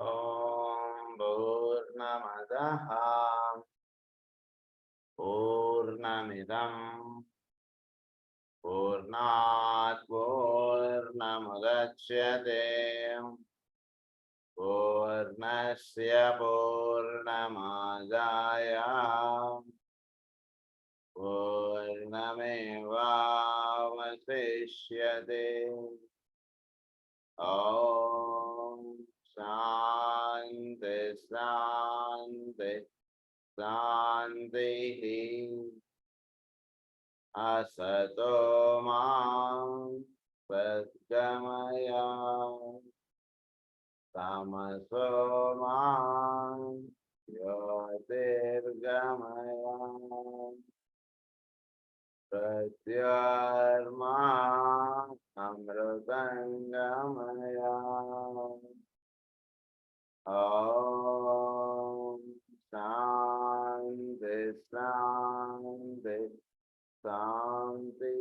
ఓం పూర్ణమదః పూర్ణమిదం పూర్ణాత్ పూర్ణముదచ్యతే పూర్ణస్య పూర్ణమాదాయ పూర్ణమేవావశిష్యతే. ఓం శాంతి శాంతి శాంతి. असतो मां सद्गमय तमसो मां ज्योतिर्गमय प्रत्यात्मा अमृतंगमय. ॐ शान्ति शान्ति शान्ति.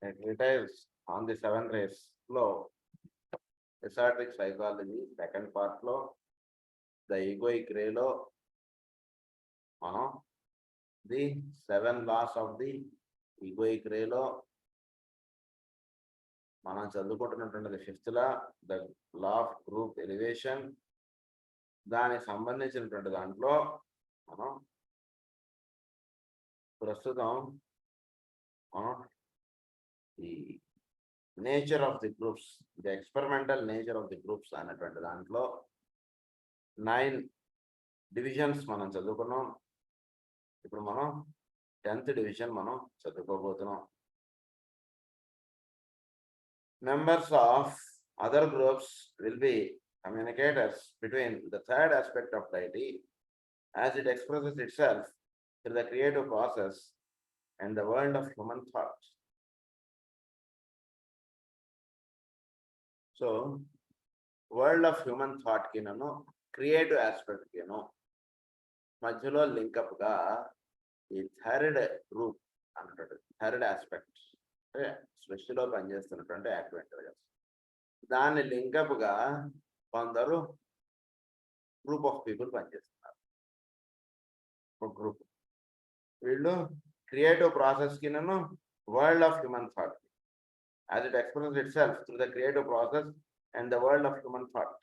It details on the 7 rays flow. Esoteric psychology, second part flow. The egoic ray lo, the 7 laws of the egoic ray lo మనం చదువుకుంటున్నటువంటి fifth law, the law of group elevation. దానికి సంబంధించినటువంటి దాంట్లో మనం ప్రస్తుతం ఈ nature of the groups, the experimental nature of the groups అనేటువంటి దాంట్లో 9 డివిజన్స్ మనం చదువుకున్నాం. ఇప్పుడు మనం 10th డివిజన్ మనం చదువుకోబోతున్నాం. Members of other groups will be communicators between the third aspect of deity as it expresses itself through the creative process and the world of human thought. So, world of human thought ki nanu creative aspect ki no madhyalo link up ga ee third group antadu, third aspect సృష్టిలో పనిచేస్తున్నటువంటి active intelligence. దాన్ని link up గా కొందరు group of people పనిచేస్తున్నారు. ఒక group వీళ్ళు creative process కి నన్ను world of human thought as it expresses itself through the creative process and the world of human thought.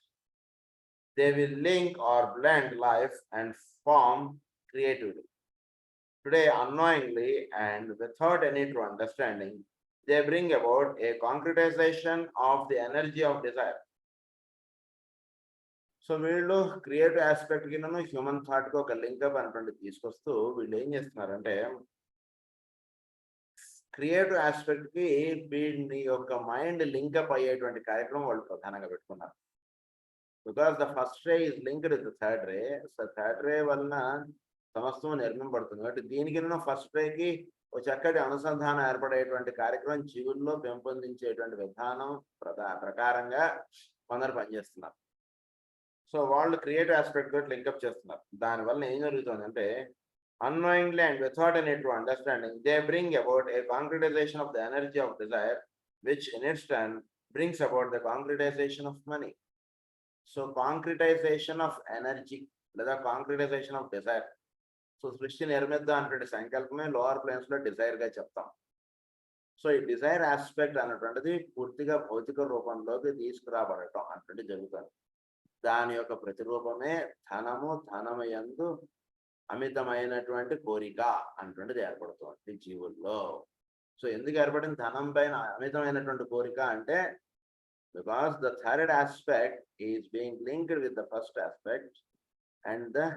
They will link or blend life and form creativity. Today, unknowingly and without any true understanding, they bring about a concretization of the energy of desire. So, వీళ్ళు creative aspect కి నన్ను human thought కి ఒక link up అనేటువంటి తీసుకొస్తూ వీళ్ళు ఏం చేస్తున్నారంటే క్రియేటివ్ ఆస్పెక్ట్ కి వీళ్ళని యొక్క మైండ్ లింకప్ అయ్యేటువంటి కార్యక్రమం వాళ్ళు ప్రధానంగా పెట్టుకున్నారు. Because the first ray is linked with third ray. So third రే వలన సమస్తం నిర్మింపబడుతుంది కాబట్టి దీనికి ఫస్ట్ రేకి ఒక చక్కటి అనుసంధానం ఏర్పడేటువంటి కార్యక్రమం జీవుల్లో పెంపొందించేటువంటి విధానం ప్రకారంగా కొందరు పనిచేస్తున్నారు. సో వాళ్ళు క్రియేటివ్ ఆస్పెక్ట్ తోటి లింకప్ చేస్తున్నారు. దానివల్ల ఏం జరుగుతుంది అంటే unknowingly and without any true understanding, they bring about a concretization of the energy of desire, which in its turn brings about the concretization of money. So concretization of energy లేదా concretization of desire. So సృష్టి నిర్మిద్దాం అనేటువంటి సంకల్పమే lower planes లో Dzire గా చెప్తాం. So ఈ Dzire aspect అనేటువంటిది పూర్తిగా భౌతిక రూపంలోకి తీసుకురాబడటం అటువంటి జరుగుతుంది. దాని యొక్క ప్రతిరూపమే ధనము. ధనము యందు అమితమైనటువంటి కోరిక అటువంటిది ఏర్పడుతుంది జీవుల్లో. సో ఎందుకు ఏర్పడింది ధనం పైన అమితమైనటువంటి కోరిక అంటే because the third aspect is being linked with the first aspect and the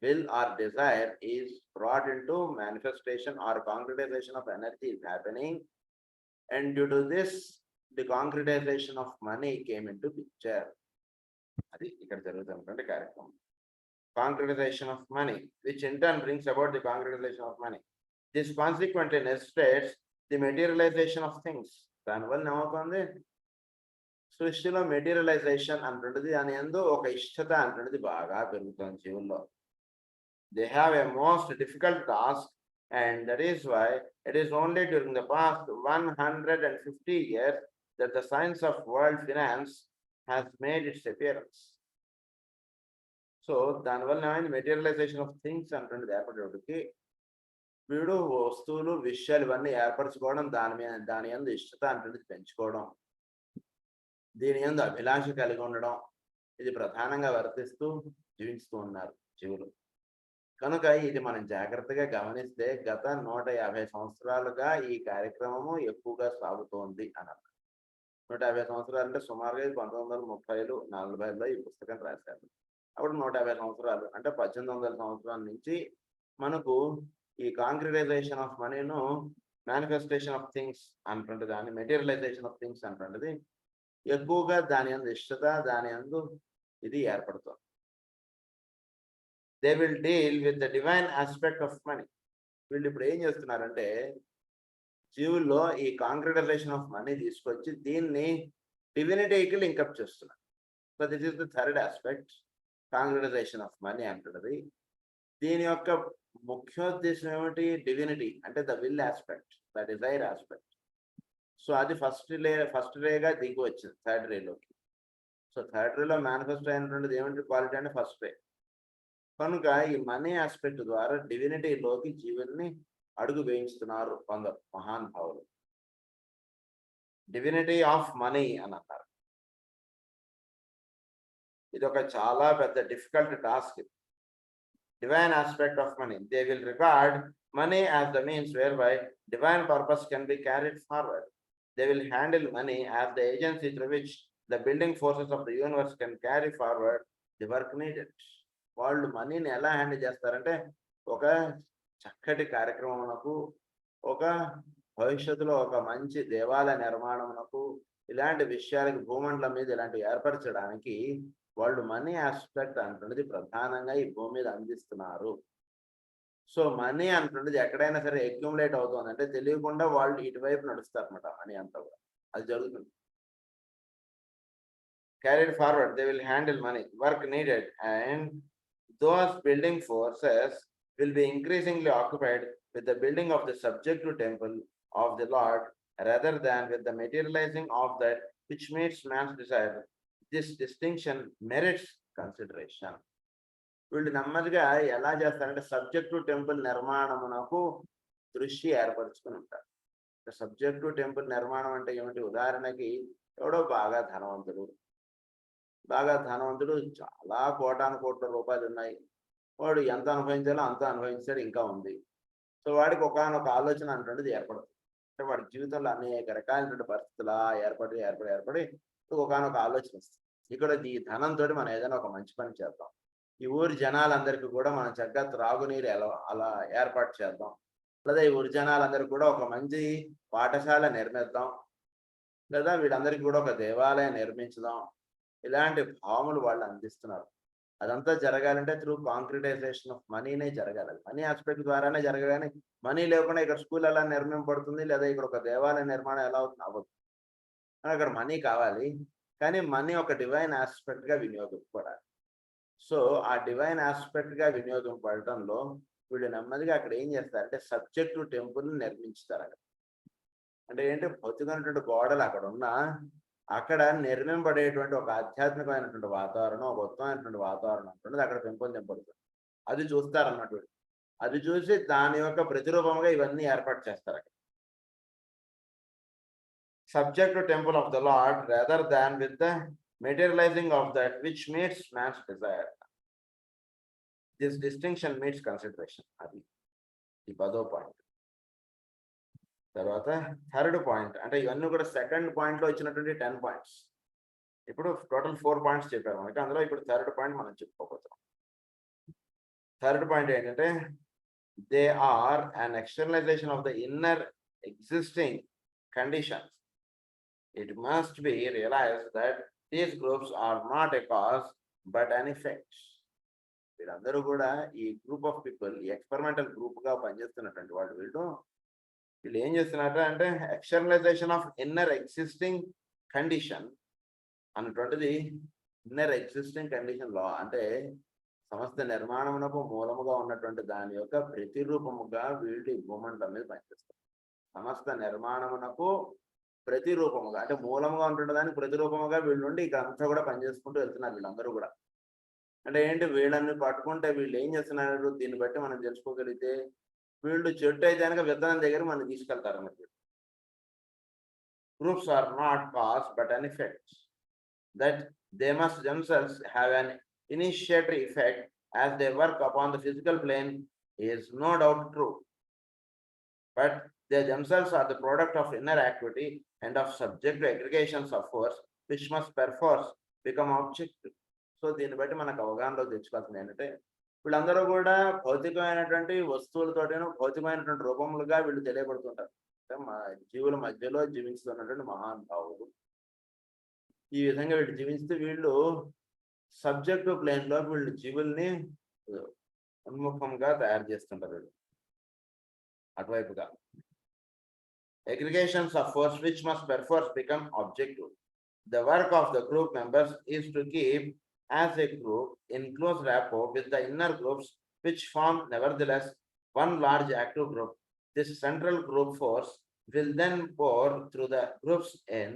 will or desire is brought into manifestation or concretization of energy is happening, and due to this the concretization of money came into picture. Adi ikkada jarugutunnatundi కార్యక్రమం. Concretization of money, which in turn brings about the concretization of money. This consequently necessitates the materialization of things. దానివల్ల ఏమవుతుంది సృష్టిలో materialisation అంటుంటుంది. దాని యందు ఒక ఇష్టత అంటుంటుంది బాగా పెరుగుతుంది జీవుల్లో. They have a most difficult task And that is why it is only during the past 150 years that the science of world finance has made its appearance. So దానివల్ల మెటీరియలైజేషన్ ఆఫ్ థింగ్స్ అంటే ఏర్పడేటికి వీడు వస్తువులు విషయాలు ఇవన్నీ ఏర్పరచుకోవడం దాని యందు ఇష్టత అంటే పెంచుకోవడం, దీని యందు అభిలాష కలిగి ఉండడం, ఇది ప్రధానంగా వర్తిస్తూ జీవిస్తూ ఉన్నారు జీవులు. కనుక ఇది మనం జాగ్రత్తగా గమనిస్తే గత 150 సంవత్సరాలుగా ఈ కార్యక్రమము ఎక్కువగా సాగుతోంది అన్నారు. 150 సంవత్సరాలు అంటే సుమారుగా 1930లు 40లో ఈ పుస్తకం రాశారు. అప్పుడు 150 సంవత్సరాలు అంటే 1800 సంవత్సరాల నుంచి మనకు ఈ కాంక్రిటైజేషన్ ఆఫ్ మనీను మేనిఫెస్టేషన్ ఆఫ్ థింగ్స్ అంటుంటుంది, దాన్ని మెటీరియలైజేషన్ ఆఫ్ థింగ్స్ అంటుంటుంది. ఎక్కువగా దాని యందు ఇష్టత, దాని యందు ఇది ఏర్పడుతుంది. They will deal with the divine aspect of money. వీళ్ళు ఇప్పుడు ఏం చేస్తున్నారంటే జీవుల్లో ఈ కాంక్రిటైజేషన్ ఆఫ్ మనీ తీసుకొచ్చి దీన్ని డివినిటీకి లింకప్ చేస్తున్నారు. So this is the third aspect, concretisation of money అంటున్నది. దీని యొక్క ముఖ్యోద్దేశం ఏమిటి? డివినిటీ అంటే the will aspect, the desire aspect. So అది ఫస్ట్ రేగా దిగి వచ్చింది థర్డ్ రేలోకి. సో థర్డ్ రేలో మేనిఫెస్టో అయినటువంటిది ఏమిటి? క్వాలిటీ అంటే ఫస్ట్ రే. కనుక ఈ మనీ ఆస్పెక్ట్ ద్వారా డివినిటీలోకి జీవుల్ని అడుగు వేయిస్తున్నారు కొందరు మహానుభావులు. డివినిటీ ఆఫ్ మనీ అని అన్నారు. ఇది ఒక చాలా పెద్ద difficult task. Divine aspect of money. They will regard money as the means whereby divine purpose can be carried forward. They will handle money as the agency through which the building forces of the universe can carry forward the work needed. వాళ్ళు మనీని ఎలా handle చేస్తారంటే ఒక చక్కటి కార్యక్రమమునకు, ఒక భవిష్యత్తులో ఒక మంచి దేవాలయ నిర్మాణమునకు, ఇలాంటి విషయాలకి భూమండలం మీద ఇలాంటివి ఏర్పరచడానికి వాళ్ళు మనీ ఆస్పెక్ట్ అంటున్నది ప్రధానంగా ఈ భూమి మీద అందిస్తున్నారు. సో మనీ అంటున్నది ఎక్కడైనా సరే అక్యుములేట్ అవుతుంది అంటే తెలియకుండా వాళ్ళు ఇటువైపు నడుస్తారు అనమాట. మనీ అంతా కూడా అది జరుగుతుంది. Carried forward, they will handle money work needed and those building forces will be increasingly occupied with the building of the subjective temple of the lord rather than with the materializing of that which meets man's desire. This distinction merits consideration. వీళ్ళు నెమ్మదిగా ఎలా చేస్తారంటే subjective temple నిర్మాణమునకు దృష్టి ఏర్పరచుకుని ఉంటారు. Subjective temple నిర్మాణం అంటే ఏమిటి? ఉదాహరణకి ఎవడో బాగా ధనవంతుడు చాలా కోటాను కోట్ల రూపాయలు ఉన్నాయి, వాడు ఎంత అనుభవించాలో అంత అనుభవించాడు, ఇంకా ఉంది. సో వాడికి ఒకనొక ఆలోచన అంటున్నది ఏర్పడుతుంది. అంటే వాడి జీవితంలో అనేక రకాలైనటువంటి పరిస్థితులు ఏర్పడి ఒకనొక ఆలోచన వస్తుంది. ఇక్కడ ఈ ధనంతో మనం ఏదైనా ఒక మంచి పని చేద్దాం, ఈ ఊరి జనాలందరికీ కూడా మనం చక్కగా త్రాగునీరు అలా ఏర్పాటు చేద్దాం, లేదా ఈ ఊరి జనాలందరికీ కూడా ఒక మంచి పాఠశాల నిర్మిద్దాం, లేదా వీళ్ళందరికీ కూడా ఒక దేవాలయం నిర్మించుదాం. ఇలాంటి భావములు వాళ్ళు అందిస్తున్నారు. అదంతా జరగాలంటే త్రూ కాంక్రిటైజేషన్ ఆఫ్ మనీనే జరగాలి. మనీ ఆస్పెక్ట్ ద్వారానే జరగాలి. మనీ లేకుండా ఇక్కడ స్కూల్ ఎలా నిర్మింపబడుతుంది, లేదా ఇక్కడ ఒక దేవాలయ నిర్మాణం ఎలా అవుతుంది? అవ్వదు. అక్కడ మనీ కావాలి, కానీ మనీ ఒక డివైన్ ఆస్పెక్ట్ గా వినియోగింపబడాలి. సో ఆ డివైన్ ఆస్పెక్ట్ గా వినియోగింపబడటంలో వీళ్ళు నెమ్మదిగా అక్కడ ఏం చేస్తారంటే సబ్జెక్టివ్ టెంపుల్ నిర్మించుతారు. అంటే ఏంటి? భౌతికమైనటువంటి గోడలు అక్కడ నిర్మింపబడేటువంటి ఒక ఆధ్యాత్మికమైనటువంటి వాతావరణం, ఒక ఉత్తమమైనటువంటి వాతావరణం ఉంటుంది, అక్కడ పెంపొందింపబడుతుంది. అది చూస్తారన్నట్టు. అది చూసి దాని యొక్క ప్రతిరూపంగా ఇవన్నీ ఏర్పాటు చేస్తారు. అక్కడ subjective temple of the Lord rather than with the materializing of that which meets man's desire. This distinction meets consideration. అది ఈ 10వ పాయింట్. తర్వాత థర్డ్ పాయింట్ అంటే ఇవన్నీ కూడా సెకండ్ పాయింట్ లో ఇచ్చినటువంటి 10 పాయింట్స్. ఇప్పుడు టోటల్ 4 పాయింట్స్ చెప్పారు మనకి. అందులో ఇప్పుడు థర్డ్ పాయింట్ మనం చెప్పుకోబోతున్నాం. థర్డ్ పాయింట్ ఏంటంటే they are an externalisation of the inner existing conditions. It must be realized that these groups are not a cause but an effect. వీళ్ళందరూ కూడా ఈ గ్రూప్ ఆఫ్ పీపుల్ ఈ ఎక్స్పెరిమెంటల్ గ్రూప్ గా పనిచేస్తున్నటువంటి వీళ్ళు ఏం చేస్తున్నారు అంటే externalisation of inner existing condition అన్నటువంటిది. ఇన్నర్ ఎగ్జిస్టింగ్ కండిషన్ లో అంటే సమస్త నిర్మాణమునకు మూలముగా ఉన్నటువంటి దాని యొక్క ప్రతిరూపముగా వీళ్ళు ఈ భూమండలం మీద పనిచేస్తారు. సమస్త నిర్మాణమునకు ప్రతిరూపముగా అంటే మూలముగా ఉంటుండే దానికి ప్రతిరూపముగా వీళ్ళు ఉండి ఇక్కడ అంతా కూడా పనిచేసుకుంటూ వెళ్తున్నారు వీళ్ళందరూ కూడా. అంటే ఏంటి, వీళ్ళని పట్టుకుంటే వీళ్ళు ఏం చేస్తున్నారు దీన్ని బట్టి మనం తెలుసుకోగలిగితే, వీళ్ళు చెట్టు అయితే కనుక విత్తనం దగ్గర మనం తీసుకెళ్తారు అన్నట్టు. Groups are not cause but an effect. That they must themselves have an initiatory effect as they work upon the physical plane is no doubt true. But they themselves are the product of inner activity and of subject to aggregations of force, which must perforce become objective. So దీన్ని బట్టి మనకు అవగాహనలో తెచ్చుకోవాల్సింది ఏంటంటే, వీళ్ళందరూ కూడా భౌతికమైనటువంటి వస్తువులతోటేనో భౌతికమైనటువంటి రూపములుగా వీళ్ళు తెలియబడుతుంటారు. అంటే మా జీవుల మధ్యలో జీవిస్తున్నటువంటి మహానుభావులు. ఈ విధంగా వీళ్ళు జీవిస్తూ వీళ్ళు సబ్జెక్టివ్ ప్లేన్ లో వీళ్ళు జీవుల్ని ఉన్ముఖంగా తయారు చేస్తుంటారు వీళ్ళు అటువైపుగా. Aggregations of force which must perforce become objective. The work of the group members is to keep as a group in close rapport with the inner groups which form nevertheless one large active group. This central group force will then pour through the groups in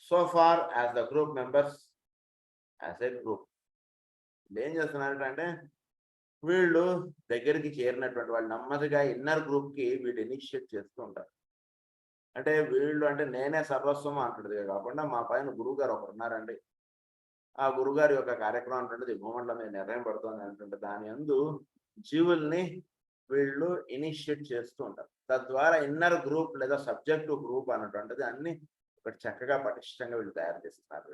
so far as the group members as a group. ఏం చేస్తున్నారంటే, వీళ్ళు దగ్గరికి చేరినటువంటి వాళ్ళు నెమ్మదిగా inner group కి వీళ్ళు initiate చేస్తూ ఉంటారు. అంటే వీళ్ళు అంటే నేనే సర్వస్వం అంటుంది కాకుండా మా పైన గురువు గారు ఒకరు ఉన్నారండి, ఆ గురుగారి యొక్క కార్యక్రమం అంటుండేది భూమండలం మీద నిర్ణయం పడుతుంది అంటుంటే దాని యందు జీవుల్ని వీళ్ళు ఇనిషియేట్ చేస్తూ ఉంటారు. తద్వారా ఇన్నర్ గ్రూప్ లేదా సబ్జెక్టివ్ గ్రూప్ అన్నటువంటిది అన్ని ఒకటి చక్కగా పటిష్టంగా వీళ్ళు తయారు చేస్తున్నారు.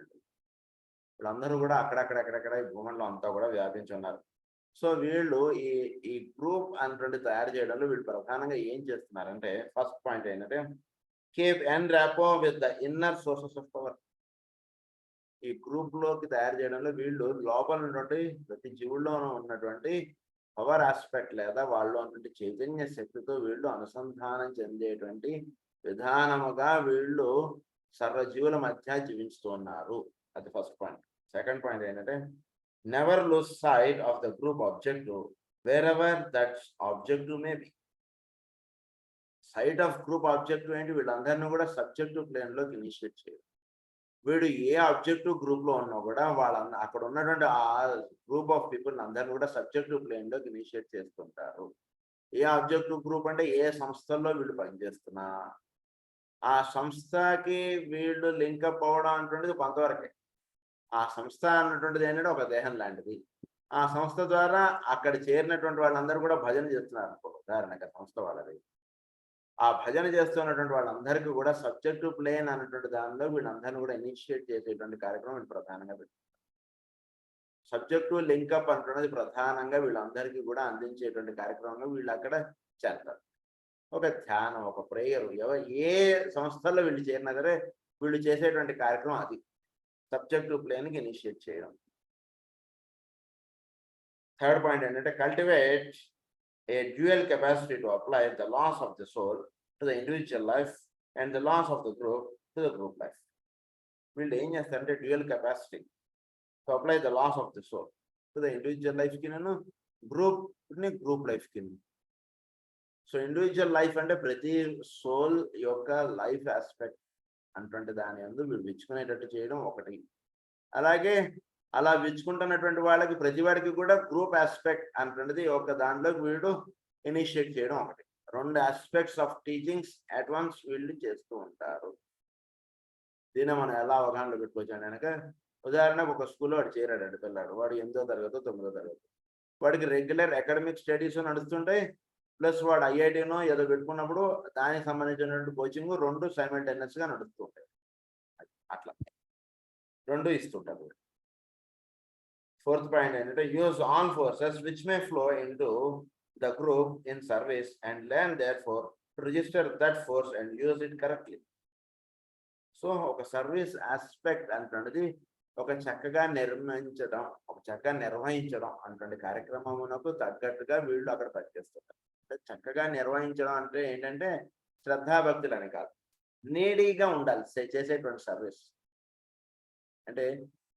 వీళ్ళందరూ కూడా అక్కడక్కడ ఈ భూమండలం అంతా కూడా వ్యాపించి ఉన్నారు. సో వీళ్ళు ఈ గ్రూప్ అన్నటువంటి తయారు చేయడంలో వీళ్ళు ప్రధానంగా ఏం చేస్తున్నారంటే, ఫస్ట్ పాయింట్ ఏంటంటే keep en rapport with the inner sources of power. ఈ గ్రూప్ లోకి తయారు చేయడంలో వీళ్ళు లోపల ఉన్నటువంటి ప్రతి జీవుల్లో ఉన్నటువంటి పవర్ ఆస్పెక్ట్ లేదా వాళ్ళు ఉన్నటువంటి చైతన్య శక్తితో వీళ్ళు అనుసంధానం చెందేటువంటి విధానముగా వీళ్ళు సర్వజీవుల మధ్య జీవిస్తూ ఉన్నారు. అది ఫస్ట్ పాయింట్. సెకండ్ పాయింట్ ఏంటంటే never lose sight of the group objective wherever that objective may be. Sight of group objective ఏంటి, వీళ్ళందరినీ కూడా సబ్జెక్టివ్ ప్లేన్ లోకి ఇనిషియేట్ చేయాలి. వీడు ఏ ఆబ్జెక్టివ్ గ్రూప్ లో ఉన్నా కూడా అక్కడ ఉన్నటువంటి ఆ గ్రూప్ ఆఫ్ పీపుల్ అందరినీ కూడా సబ్జెక్టివ్ ప్లేన్ లోకి ఇనిషియేట్ చేస్తుంటారు. ఏ ఆబ్జెక్టివ్ గ్రూప్ అంటే ఏ సంస్థల్లో వీళ్ళు పనిచేస్తున్నా ఆ సంస్థకి వీళ్ళు లింకప్ అవ్వడం అన్నటువంటిది కొంతవరకే. ఆ సంస్థ అన్నటువంటిది ఏంటంటే ఒక దేహం లాంటిది. ఆ సంస్థ ద్వారా అక్కడ చేరినటువంటి వాళ్ళందరూ కూడా భజన చేస్తున్నారు అనుకో, ఉదాహరణగా సంస్థ వాళ్ళది. ఆ భజన చేస్తున్నటువంటి వాళ్ళందరికీ కూడా సబ్జెక్టివ్ ప్లేన్ అన్నటువంటి దానిలో వీళ్ళందరినీ కూడా ఇనిషియేట్ చేసేటువంటి కార్యక్రమం వీళ్ళు ప్రధానంగా పెట్టారు. సబ్జెక్టివ్ లింకప్ అంటున్నది ప్రధానంగా వీళ్ళందరికీ కూడా అందించేటువంటి కార్యక్రమంగా వీళ్ళు అక్కడ చేస్తారు. ఒక ధ్యానం, ఒక ప్రేయర్, ఏ సంస్థల్లో వీళ్ళు చేరినా సరే వీళ్ళు చేసేటువంటి కార్యక్రమం అది సబ్జెక్టివ్ ప్లేన్కి ఇనిషియేట్ చేయడం. థర్డ్ పాయింట్ ఏంటంటే cultivate a dual capacity to apply the laws of the soul to the individual life and the laws of the group to the group life. వీళ్ళు ఏం చేస్తారంటే dual capacity to apply the laws of the soul to the individual life కి నేను group life కి. So individual life అంటే ప్రతి soul యొక్క life aspect అటువంటి దాని అందు వీళ్ళు విచ్చుకునేటట్టు చేయడం ఒకటి. అలాగే అలా విచ్చుకుంటున్నటువంటి వాళ్ళకి ప్రతి వాడికి కూడా గ్రూప్ ఆస్పెక్ట్ అన్నటువంటిది ఒక దాంట్లోకి వీళ్ళు ఇనిషియేట్ చేయడం ఒకటి. రెండు aspects of teachings at once వీళ్ళు చేస్తూ ఉంటారు. దీన్ని మనం ఎలా అవగాహనలో పెట్టుకోవచ్చు కనుక, ఉదాహరణకు ఒక స్కూల్లో వాడు చేరాడు పిల్లాడు, వాడు 8వ తరగతి 9వ తరగతి, వాడికి రెగ్యులర్ అకాడమిక్ స్టడీస్ నడుస్తుంటాయి, ప్లస్ వాడు ఐఐటీనో ఏదో పెట్టుకున్నప్పుడు దానికి సంబంధించినటువంటి కోచింగ్ రెండు సైమల్టేనియస్ గా నడుస్తూ ఉంటాయి. అట్లా రెండు ఇస్తుంటారు. ఫోర్త్ పాయింట్ ఏంటంటే use all forces which may flow into the group in service and learn therefore to register that force and use it correctly. So ఒక సర్వీస్ ఆస్పెక్ట్ అంటున్నది ఒక చక్కగా నిర్వహించడం అటువంటి కార్యక్రమమునకు తగ్గట్టుగా వీళ్ళు అక్కడ పనిచేస్తుంటారు. చక్కగా నిర్వహించడం అంటే ఏంటంటే శ్రద్ధాభక్తులు అని కాదు, నీడీగా ఉండాలి చేసేటువంటి సర్వీస్. అంటే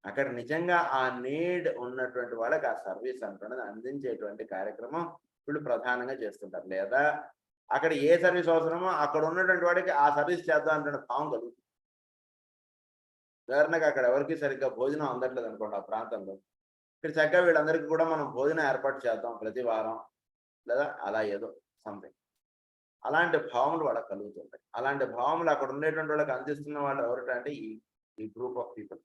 అక్కడ నిజంగా ఆ నీడ్ ఉన్నటువంటి వాళ్ళకి ఆ సర్వీస్ అంటున్నది అందించేటువంటి కార్యక్రమం వీళ్ళు ప్రధానంగా చేస్తుంటారు. లేదా అక్కడ ఏ సర్వీస్ అవసరమో అక్కడ ఉన్నటువంటి వాడికి ఆ సర్వీస్ చేద్దాం అంటున్న భావం కలుగుతుంది. ఉదాహరణకు అక్కడ ఎవరికి సరిగ్గా భోజనం అందట్లేదు అనుకోండి ఆ ప్రాంతంలో, ఇక్కడ చక్కగా వీళ్ళందరికీ కూడా మనం భోజనం ఏర్పాటు చేద్దాం ప్రతి వారం, లేదా అలా ఏదో సంథింగ్. అలాంటి భావములు వాళ్ళకి కలుగుతుంటాయి. అలాంటి భావములు అక్కడ ఉండేటువంటి వాళ్ళకి అందిస్తున్న వాళ్ళు ఎవరంటే ఈ group of people.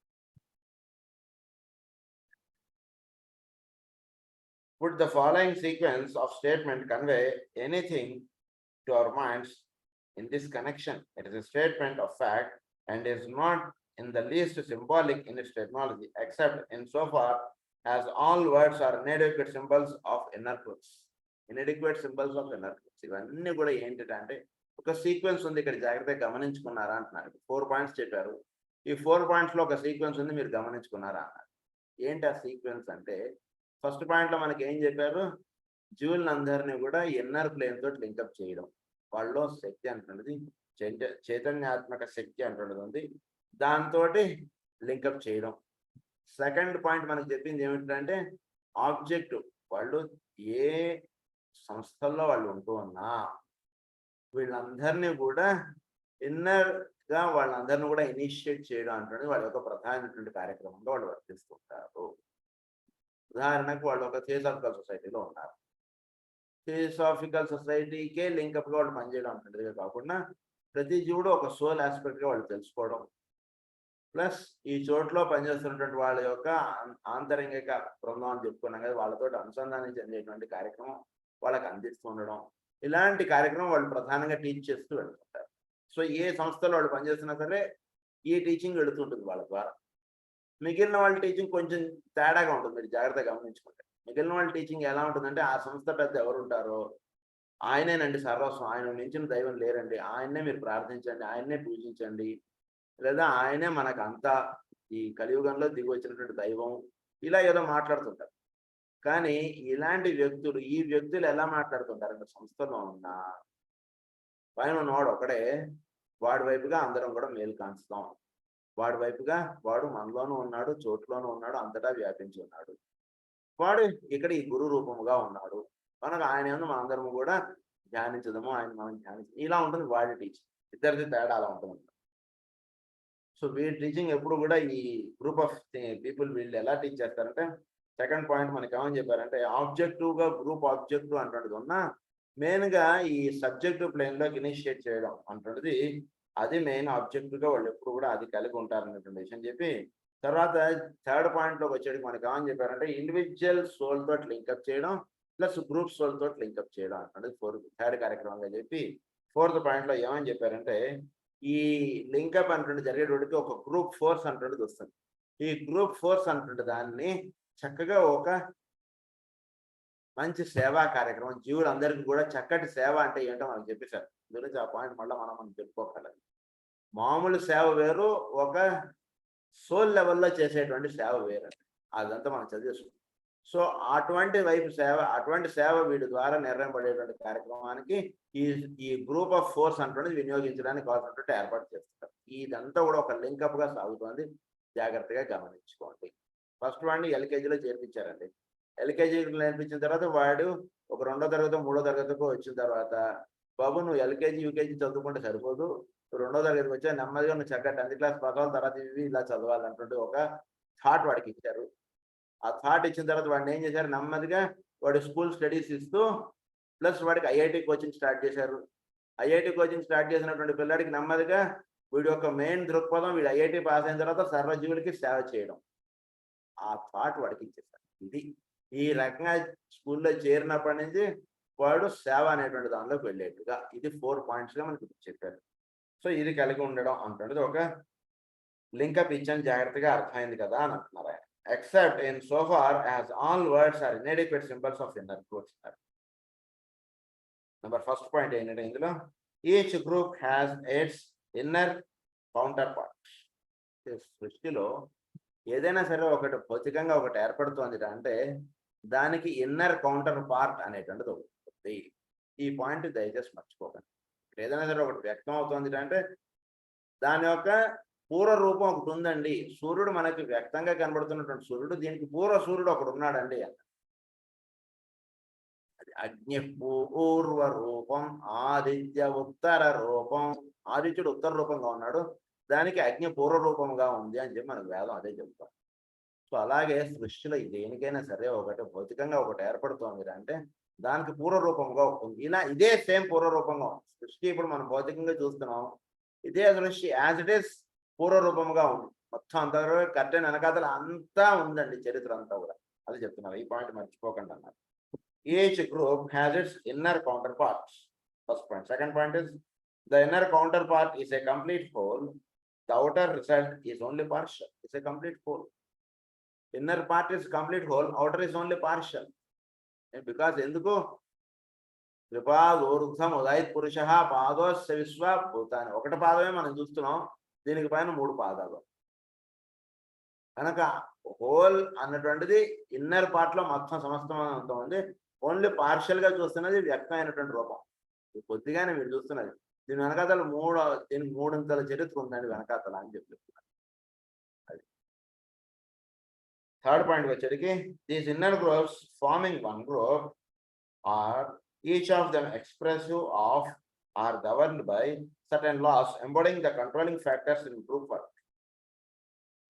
Would the following sequence of statement convey anything to our minds in this connection? It is a statement of fact and is not in the least symbolic in its technology, except insofar as all words are inadequate symbols of inner truths. Inadequate symbols of inner truths. ఇవన్నీ కూడా ఏంటంటే ఒక sequence ఉంది, ఇక్కడ జాగ్రత్తగా గమనించుకున్నారా అంటున్నారు. 4 points చెప్పారు. ఈ 4 పాయింట్స్ లో ఒక సీక్వెన్స్ ఉంది, మీరు గమనించుకున్నారా అన్నారు. ఏంటి ఆ సీక్వెన్స్ అంటే, ఫస్ట్ పాయింట్ లో మనకి ఏం చెప్పారు, జీవులందరినీ కూడా ఇన్నర్ ప్లేన్ తోటి లింకప్ చేయడం, వాళ్ళలో శక్తి అంటున్నది చైతన్యాత్మక శక్తి అంటున్నది ఉంది, దాంతో లింకప్ చేయడం. సెకండ్ పాయింట్ మనకు చెప్పింది ఏమిటంటే, ఆబ్జెక్ట్ వాళ్ళు ఏ సంస్థల్లో వాళ్ళు ఉంటూ ఉన్నా వీళ్ళందరినీ కూడా ఇన్నర్ గా వాళ్ళందరినీ కూడా ఇనిషియేట్ చేయడం అంటున్నది వాళ్ళ యొక్క ప్రధానమైనటువంటి కార్యక్రమంలో వాళ్ళు వర్తిస్తుంటారు. ఉదాహరణకు వాళ్ళు ఒక థియోసాఫికల్ సొసైటీలో ఉన్నారు. థియోసాఫికల్ సొసైటీకే లింకప్గా వాళ్ళు పనిచేయడం అంటున్నదిగా కాకుండా ప్రతి జీవుడు ఒక సోల్ ఆస్పెక్ట్గా వాళ్ళు తెలుసుకోవడం, ప్లస్ ఈ చోట్లో పనిచేస్తున్నటువంటి వాళ్ళ యొక్క ఆంతరంగిక బృందం అని చెప్పుకున్నాం కదా, వాళ్ళతో అనుసంధానం చెందేటువంటి కార్యక్రమం వాళ్ళకి అందిస్తూ ఉండడం, ఇలాంటి కార్యక్రమం వాళ్ళు ప్రధానంగా టీచ్ చేస్తూ వెళ్తుంటారు. సో ఏ సంస్థలో వాళ్ళు పనిచేస్తున్నా సరే ఈ టీచింగ్ వెళుతుంటుంది వాళ్ళ ద్వారా. మిగిలిన వాళ్ళ టీచింగ్ కొంచెం తేడాగా ఉంటుంది, మీరు జాగ్రత్తగా గమనించుకుంటే. మిగిలిన వాళ్ళ టీచింగ్ ఎలా ఉంటుందంటే, ఆ సంస్థ పెద్ద ఎవరు ఉంటారో ఆయనేనండి సర్వస్వం, ఆయన మించిన దైవం లేరండి, ఆయన్నే మీరు ప్రార్థించండి, ఆయన్నే పూజించండి, లేదా ఆయనే మనకంతా ఈ కలియుగంలో దిగి వచ్చినటువంటి దైవం, ఇలా ఏదో మాట్లాడుతుంటారు. కానీ ఇలాంటి వ్యక్తులు, ఈ వ్యక్తులు ఎలా మాట్లాడుతుంటారంటే, సంస్థలో ఉన్న పైన ఉన్నవాడు ఒకడే, వాడి వైపుగా అందరం కూడా మేలు కాంచుతాం, వాడి వైపుగా వాడు మనలోనూ ఉన్నాడు, చోట్లోనూ ఉన్నాడు, అంతటా వ్యాపించి ఉన్నాడు, వాడు ఇక్కడ ఈ గురు రూపముగా ఉన్నాడు, కనుక ఆయన ఏమో మనందరం కూడా ధ్యానించదము, ఆయన మనం ధ్యానించదు, ఇలా ఉంటుంది వాడి టీచింగ్. ఇద్దరిది తేడా అలా ఉంటుంది. సో వీడి టీచింగ్ ఎప్పుడు కూడా ఈ గ్రూప్ ఆఫ్ పీపుల్ వీళ్ళు ఎలా టీచ్ చేస్తారంటే, సెకండ్ పాయింట్ మనకి ఏమని చెప్పారంటే, ఆబ్జెక్టివ్గా గ్రూప్ ఆబ్జెక్టివ్ అంటున్నది ఉన్నా మెయిన్గా ఈ సబ్జెక్టివ్ ప్లేన్లోకి ఇనిషియేట్ చేయడం అంటున్నది, అది మెయిన్ ఆబ్జెక్టివ్గా వాళ్ళు ఎప్పుడు కూడా అది కలిగి ఉంటారనేటువంటి విషయం చెప్పి, తర్వాత థర్డ్ పాయింట్లోకి వచ్చేటికి మనకి ఏమని చెప్పారంటే, ఇండివిజువల్ సోల్ తోటి లింకప్ చేయడం ప్లస్ గ్రూప్ సోల్ తోటి లింకప్ చేయడం అంటున్నది థర్డ్ కార్యక్రమంగా చెప్పి, ఫోర్త్ పాయింట్లో ఏమని చెప్పారంటే, ఈ లింకప్ అంటుండే జరిగేటోడికి ఒక గ్రూప్ ఫోర్స్ అంటుండేది వస్తుంది. ఈ గ్రూప్ ఫోర్స్ అంటుండే దాన్ని చక్కగా ఒక మంచి సేవా కార్యక్రమం, జీవులందరికీ కూడా చక్కటి సేవ అంటే ఏంటో మనకు చెప్పేశారు. గురించి ఆ పాయింట్ మళ్ళీ మనం చెప్పుకోగలం. మామూలు సేవ వేరు, ఒక సోల్ లెవెల్లో చేసేటువంటి సేవ వేరు, అదంతా మనం చదివేస్తాం. సో అటువంటి వైపు సేవ, అటువంటి సేవ వీటి ద్వారా నిర్ణయింపబడేటువంటి కార్యక్రమానికి ఈ గ్రూప్ ఆఫ్ ఫోర్స్ అంటున్నది వినియోగించడానికి కావాల్సినటువంటి ఏర్పాటు చేస్తారు. ఇదంతా కూడా ఒక లింకప్ గా సాగుతుంది, జాగ్రత్తగా గమనించుకోండి. ఫస్ట్ వాడిని ఎల్కేజీలో చేర్పించారండి. ఎల్కేజీలో నేర్పించిన తర్వాత వాడు ఒక 2వ తరగతి 3వ తరగతికి వచ్చిన తర్వాత, బాబు నువ్వు ఎల్కేజీ యూకేజీ చదువుకుంటే సరిపోదు, 2వ తరగతికి వచ్చా నెమ్మదిగా నువ్వు చక్కగా 10th క్లాస్ పాస్ అవ్వాలి, తర్వాత ఇవి ఇలా చదవాలంటుంటే ఒక థాట్ వాడికి ఇచ్చారు. ఆ థాట్ ఇచ్చిన తర్వాత వాడిని ఏం చేశారు, నెమ్మదిగా వాడు స్కూల్ స్టడీస్ ఇస్తూ ప్లస్ వాడికి ఐఐటి కోచింగ్ స్టార్ట్ చేశారు. ఐఐటి కోచింగ్ స్టార్ట్ చేసినటువంటి పిల్లాడికి నెమ్మదిగా వీడి యొక్క మెయిన్ దృక్పథం, వీడు ఐఐటి పాస్ అయిన తర్వాత సర్వజీవులకి సేవ చేయడం, ఆ థాట్ వాడికి ఇచ్చేసారు. ఇది ఈ రకంగా స్కూల్లో చేరినప్పటి నుంచి వాడు సేవ అనేటువంటి దానిలోకి వెళ్ళేట్టుగా, ఇది 4 పాయింట్స్గా మనకి చెప్పారు. సో ఇది కలిగి ఉండడం అంటున్నది ఒక లింకప్ ఇచ్చాను, జాగ్రత్తగా అర్థమైంది కదా అని అంటున్నారు ఆయన. Except in so far as all words are inadequate symbols of inner truth. Number first point ఏంటంటే, ఇందులో each group has its inner counterpart. సృష్టిలో ఏదైనా సరే ఒకటి భౌతికంగా ఒకటి ఏర్పడుతుంది అంటే దానికి ఇన్నర్ కౌంటర్ పార్ట్ అనేటువంటిది ఉంటుంది. ఈ పాయింట్ దయచేసి మర్చిపోకండి. ఏదైనా సరే ఒకటి వ్యక్తం అవుతుంది అంటే దాని యొక్క పూర్వ రూపం ఒకటి ఉందండి. సూర్యుడు మనకి వ్యక్తంగా కనబడుతున్నటువంటి సూర్యుడు, దీనికి పూర్వ సూర్యుడు ఒకడు ఉన్నాడండి. అది అగ్ని పూర్వ రూపం, ఆదిత్య ఉత్తర రూపం. ఆదిత్యుడు ఉత్తర రూపంగా ఉన్నాడు, దానికి అగ్ని పూర్వ రూపంగా ఉంది అని చెప్పి మనకు వేదం అదే చెప్తాం. సో అలాగే సృష్టిలో దేనికైనా సరే ఒకటి భౌతికంగా ఒకటి ఏర్పడుతోంది అంటే దానికి పూర్వ రూపంగా ఉంటుంది. ఇలా ఇదే సేమ్ పూర్వ రూపంగా ఉంది సృష్టి. ఇప్పుడు మనం భౌతికంగా చూస్తున్నాం, ఇదే సృష్టి యాజ్ ఇట్ ఈస్ పూర్వ రూపంగా ఉంది. మొత్తం అంతా కర్టెన్ వెనకాతల అంతా ఉందండి, చరిత్ర అంతా కూడా. అది చెప్తున్నారు, ఈ పాయింట్ మర్చిపోకండి అన్నారు. Each group has its inner counterparts. First point. Second point is the inner counterpart is a complete whole. The outer result is only partial. It's a complete whole. Inner part is complete whole, outer is only partial. And because ఎందుకు త్రిపాదోర్ధం ఉదయత్ పురుష పాదోస్య విశ్వ భూతాన్ని, ఒకటి పాదమే మనం చూస్తున్నాం, దీనికి పైన 3 పాదాలు కనుక హోల్ అన్నటువంటిది ఇన్నర్ పార్ట్ లో మొత్తం సమస్తం ఉంది. ఓన్లీ పార్షియల్ గా చూస్తున్నది వ్యక్తమైనటువంటి రూపం. కొద్దిగానే మీరు చూస్తున్నది, దీని వెనకాతల దీనికి 3 చరిత్ర ఉందండి వెనకాతల అని చెప్తున్నారు. అది థర్డ్ పాయింట్ వచ్చేటికి, these inner groups forming one group or each of them expressive of or governed by certain laws embodying the controlling factors in group work.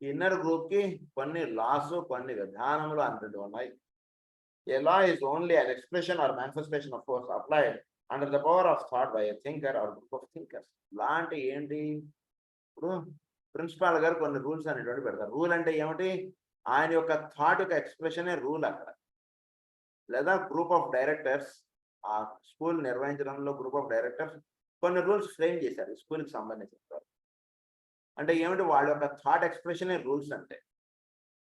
ఈ ఇన్నర్ గ్రూప్ కి కొన్ని లాస్, కొన్ని విధానములు అంటూ ఉన్నాయి. A law is only an expression or manifestation of force applied under the power of thought by a thinker or group of thinkers. లా అంటే ఏంటి? ఇప్పుడు principal గారు కొన్ని రూల్స్ అనేటువంటి పెడతారు. రూల్ అంటే ఏమిటి? ఆయన యొక్క థాట్ యొక్క ఎక్స్ప్రెషనే రూల్ అక్కడ. లేదా గ్రూప్ ఆఫ్ డైరెక్టర్స్, ఆ స్కూల్ నిర్వహించడంలో గ్రూప్ ఆఫ్ డైరెక్టర్స్ కొన్ని రూల్స్ ఫ్రేమ్ చేశారు స్కూల్కి సంబంధించిన. అంటే ఏమిటి? వాళ్ళ యొక్క థాట్ ఎక్స్ప్రెషనే రూల్స్ అంటే.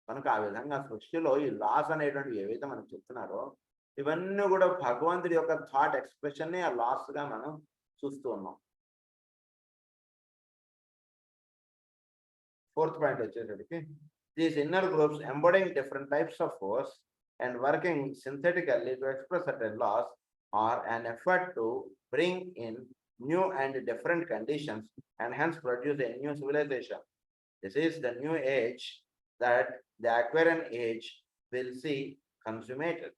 కనుక ఆ విధంగా సృష్టిలో ఈ లాస్ అనేటువంటివి ఏవైతే మనం చెప్తున్నారో ఇవన్నీ కూడా భగవంతుడి యొక్క థాట్ ఎక్స్ప్రెషన్ ని ఆ లాస్ గా మనం చూస్తూ ఉన్నాం. ఫోర్త్ పాయింట్ వచ్చేసరికి, these inner groups embodying different types of force and working synthetically to express certain laws or an effort to bring in new and different conditions and hence produce a new civilization. This is the new age that the Aquarian age will see consummated.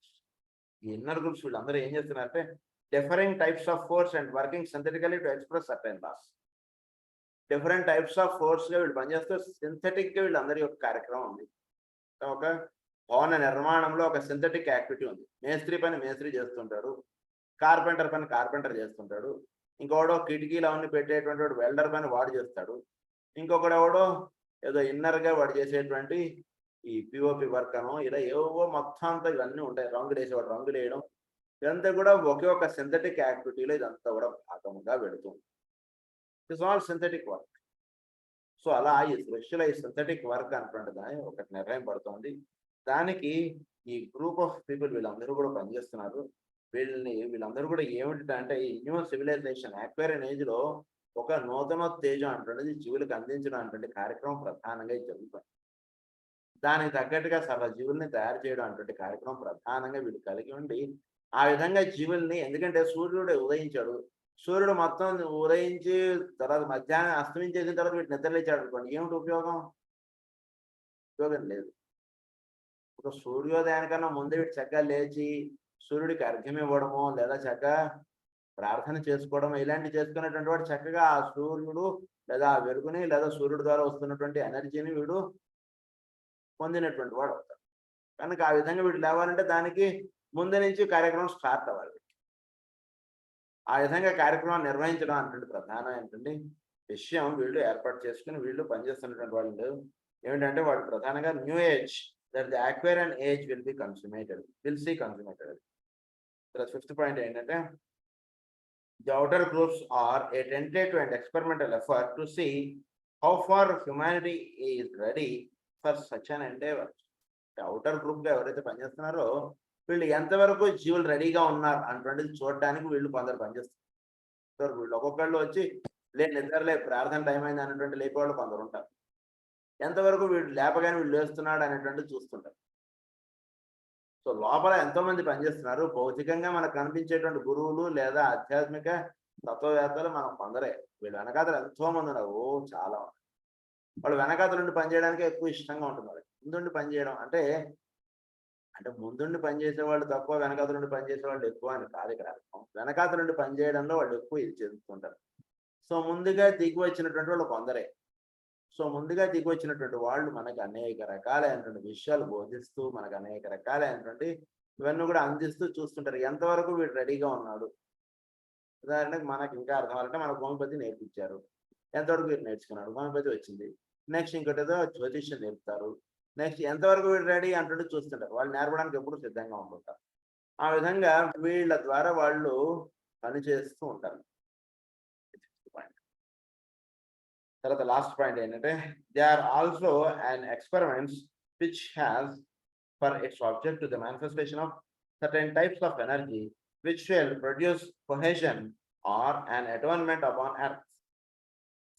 ఈ inner groups వీళ్ళందరూ ఏం చేస్తున్నారంటే different types of force and working synthetically to express certain laws. Different types of force గా వీళ్ళు పనిచేస్తూ synthetic గా వీళ్ళందరి యొక్క కార్యక్రమం ఉంది. ఒక భవన నిర్మాణంలో ఒక సింథెటిక్ యాక్టివిటీ ఉంది. మేస్త్రి పని మేస్త్రి చేస్తుంటాడు, కార్పెంటర్ పని కార్పెంటర్ చేస్తుంటాడు, ఇంకొకడో కిటికీలు అవన్నీ పెట్టేటువంటి వాడు వెల్డర్ పని వాడు చేస్తాడు, ఇంకొకడు ఎవడో ఏదో ఇన్నర్ గా వాడు చేసేటువంటి ఈ పిఓపి వర్క్ అనో ఇలా ఏవో మొత్తం అంతా ఇవన్నీ ఉంటాయి. రంగులు వేసేవాడు రంగులు వేయడం, ఇదంతా కూడా ఒకే ఒక సింథెటిక్ యాక్టివిటీలో ఇదంతా కూడా భాగంగా పెడుతుంది. It's all synthetic work. So అలా ఈ సృష్టిలో ఈ సింథెటిక్ వర్క్ అనేటువంటి దాని ఒకటి నిర్ణయం పడుతుంది. దానికి ఈ గ్రూప్ ఆఫ్ పీపుల్ వీళ్ళందరూ కూడా పనిచేస్తున్నారు. వీళ్ళందరూ కూడా ఏమిటంటే ఈ న్యూ సివిలైజేషన్ అక్వేరియన్ ఏజ్ లో ఒక నూతనోత్తేజం అంటున్నది జీవులకు అందించడం అటువంటి కార్యక్రమం ప్రధానంగా జరుగుతుంది. దానికి తగ్గట్టుగా సర్వ జీవుల్ని తయారు చేయడం అటువంటి కార్యక్రమం ప్రధానంగా వీళ్ళు కలిగి ఉండి ఆ విధంగా జీవుల్ని, ఎందుకంటే సూర్యుడు ఉదయించాడు, సూర్యుడు మొత్తం ఉదయించి తర్వాత మధ్యాహ్నం అస్తమించేసిన తర్వాత వీటి నిద్రలేచాడు అనుకోండి, ఏమిటి ఉపయోగం? ఉపయోగం లేదు. ఒక సూర్యోదయానికన్నా ముందే వీటి చక్కగా లేచి సూర్యుడికి అర్ఘ్యం ఇవ్వడము లేదా చక్కగా ప్రార్థన చేసుకోవడం ఇలాంటివి చేసుకున్నటువంటి వాడు చక్కగా ఆ సూర్యుడు లేదా ఆ వెలుగుని లేదా సూర్యుడు ద్వారా వస్తున్నటువంటి ఎనర్జీని వీడు పొందినటువంటి వాడు అవుతాడు. కనుక ఆ విధంగా వీడు లేవాలంటే దానికి ముందు నుంచి కార్యక్రమం స్టార్ట్ అవ్వాలి. ఆ విధంగా కార్యక్రమం నిర్వహించడం అంటే ప్రధానమైనటువంటి విషయం వీళ్ళు ఏర్పాటు చేసుకుని వీళ్ళు పనిచేస్తున్నటువంటి వాళ్ళు ఏమిటంటే వాళ్ళు ప్రధానంగా new age that the Aquarian age will be consummated, will see consummated. Fifth point ఏంటంటే the outer groups are a tentative and experimental effort to see how far humanity is ready for such an endeavor. Outer group గా ఎవరైతే పనిచేస్తున్నారో వీళ్ళు ఎంతవరకు జీవులు రెడీగా ఉన్నారు అటువంటిది చూడడానికి వీళ్ళు కొందరు పనిచేస్తారు. వీళ్ళు ఒక్కొక్కళ్ళు వచ్చి నిద్రలే ప్రార్థన టైం అయింది అనేటువంటి లేపేవాళ్ళు కొందరు ఉంటారు. ఎంతవరకు వీళ్ళు లేపగానే వీళ్ళు లేస్తున్నాడు అనేటువంటిది చూస్తుంటారు. సో లోపల ఎంతో మంది పనిచేస్తున్నారు. భౌతికంగా మనకు కనిపించేటువంటి గురువులు లేదా ఆధ్యాత్మిక తత్వవేత్తలు మనం కొందరే. వీళ్ళు వెనకాతలు ఎంతో మంది ఉన్నారు, చాలా వాళ్ళు వెనకాతల నుండి పనిచేయడానికి ఎక్కువ ఇష్టంగా ఉంటుంది వాళ్ళకి. ముందుండి పనిచేయడం అంటే ముందుండి పనిచేసే వాళ్ళు తక్కువ, వెనకాతల నుండి పనిచేసే వాళ్ళు ఎక్కువ అని కాదు ఇక్కడ అర్థం. వెనకాతల నుండి పనిచేయడంలో వాళ్ళు ఎక్కువ ఇది చెందుతుంటారు. సో ముందుగా దిగి వచ్చినటువంటి వాళ్ళు కొందరే. సో ముందుగా దిగి వచ్చినటువంటి వాళ్ళు మనకు అనేక రకాలైనటువంటి విషయాలు బోధిస్తూ, మనకు అనేక రకాలైనటువంటి ఇవన్నీ కూడా అందిస్తూ చూస్తుంటారు. ఎంతవరకు వీడు రెడీగా ఉన్నాడు. ఉదాహరణకు మనకి ఇంకా అర్థం అవ్వాలంటే మనకు హోమియోపతి నేర్పించారు. ఎంతవరకు వీడు నేర్చుకున్నాడు, హోమియోపతి వచ్చింది. నెక్స్ట్ ఇంకోటిదో జ్యోతిష్యం నేర్పుతారు. నెక్స్ట్ ఎంతవరకు వీడు రెడీ అంటుంటే చూస్తుంటారు. వాళ్ళు నేర్పడానికి ఎప్పుడు సిద్ధంగా ఉంటుంటారు. ఆ విధంగా వీళ్ళ ద్వారా వాళ్ళు పనిచేస్తూ ఉంటారు. తర్వాత లాస్ట్ పాయింట్ ఏంటంటే they are also an experiments which has for its object to the manifestation of certain types of energy which will produce cohesion or an atonement upon earth.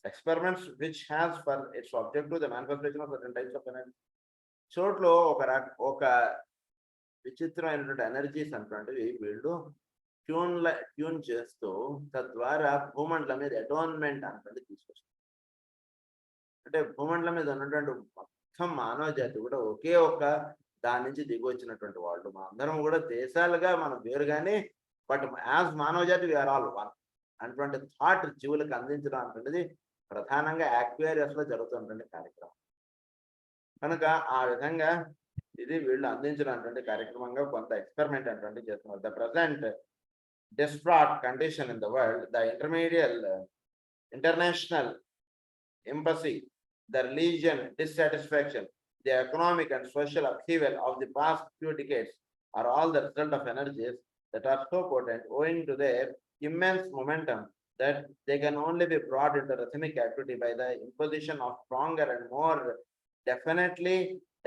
Experiments which has for its object to the manifestation of certain types of energy. చోట్లో ఒక విచిత్రమైనటువంటి energies అటువంటివి వీళ్ళు tune చేస్తూ తద్వారా భూమండలం మీద atonement అనేది తీసుకొస్తారు. అంటే భూమండలం మీద ఉన్నటువంటి మొత్తం మానవ జాతి కూడా ఒకే ఒక దాని నుంచి దిగి వచ్చినటువంటి వాళ్ళు. మా అందరం కూడా దేశాలుగా మనం వేరు కానీ బట్ యాజ్ మానవ జాతి వీఆర్ ఆల్ వన్ అటువంటి థాట్ జీవులకు అందించడం అనేది ప్రధానంగా యాక్వేరియస్ లో జరుగుతున్నటువంటి కార్యక్రమం. కనుక ఆ విధంగా ఇది వీళ్ళు అందించినటువంటి కార్యక్రమంగా కొంత ఎక్స్పెరిమెంట్ అటువంటి చేస్తున్నారు. The present distraught condition in the world, the international embassy, the religion dissatisfaction, the economic and social upheaval of the past few decades are all the result of energies that are so potent owing to their immense momentum that they can only be brought into rhythmic activity by the imposition of stronger and more definitely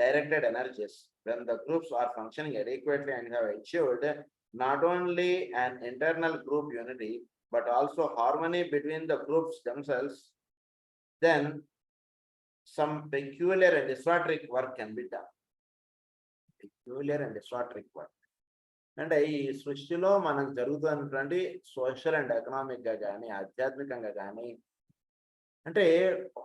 directed energies. When the groups are functioning adequately and have achieved not only an internal group unity but also harmony between the groups themselves, then some peculiar and esoteric work can be done. Peculiar and esoteric work అంటే ఈ సృష్టిలో మనకు జరుగుతున్నటువంటి social and economic గా కానీ ఆధ్యాత్మికంగా కానీ అంటే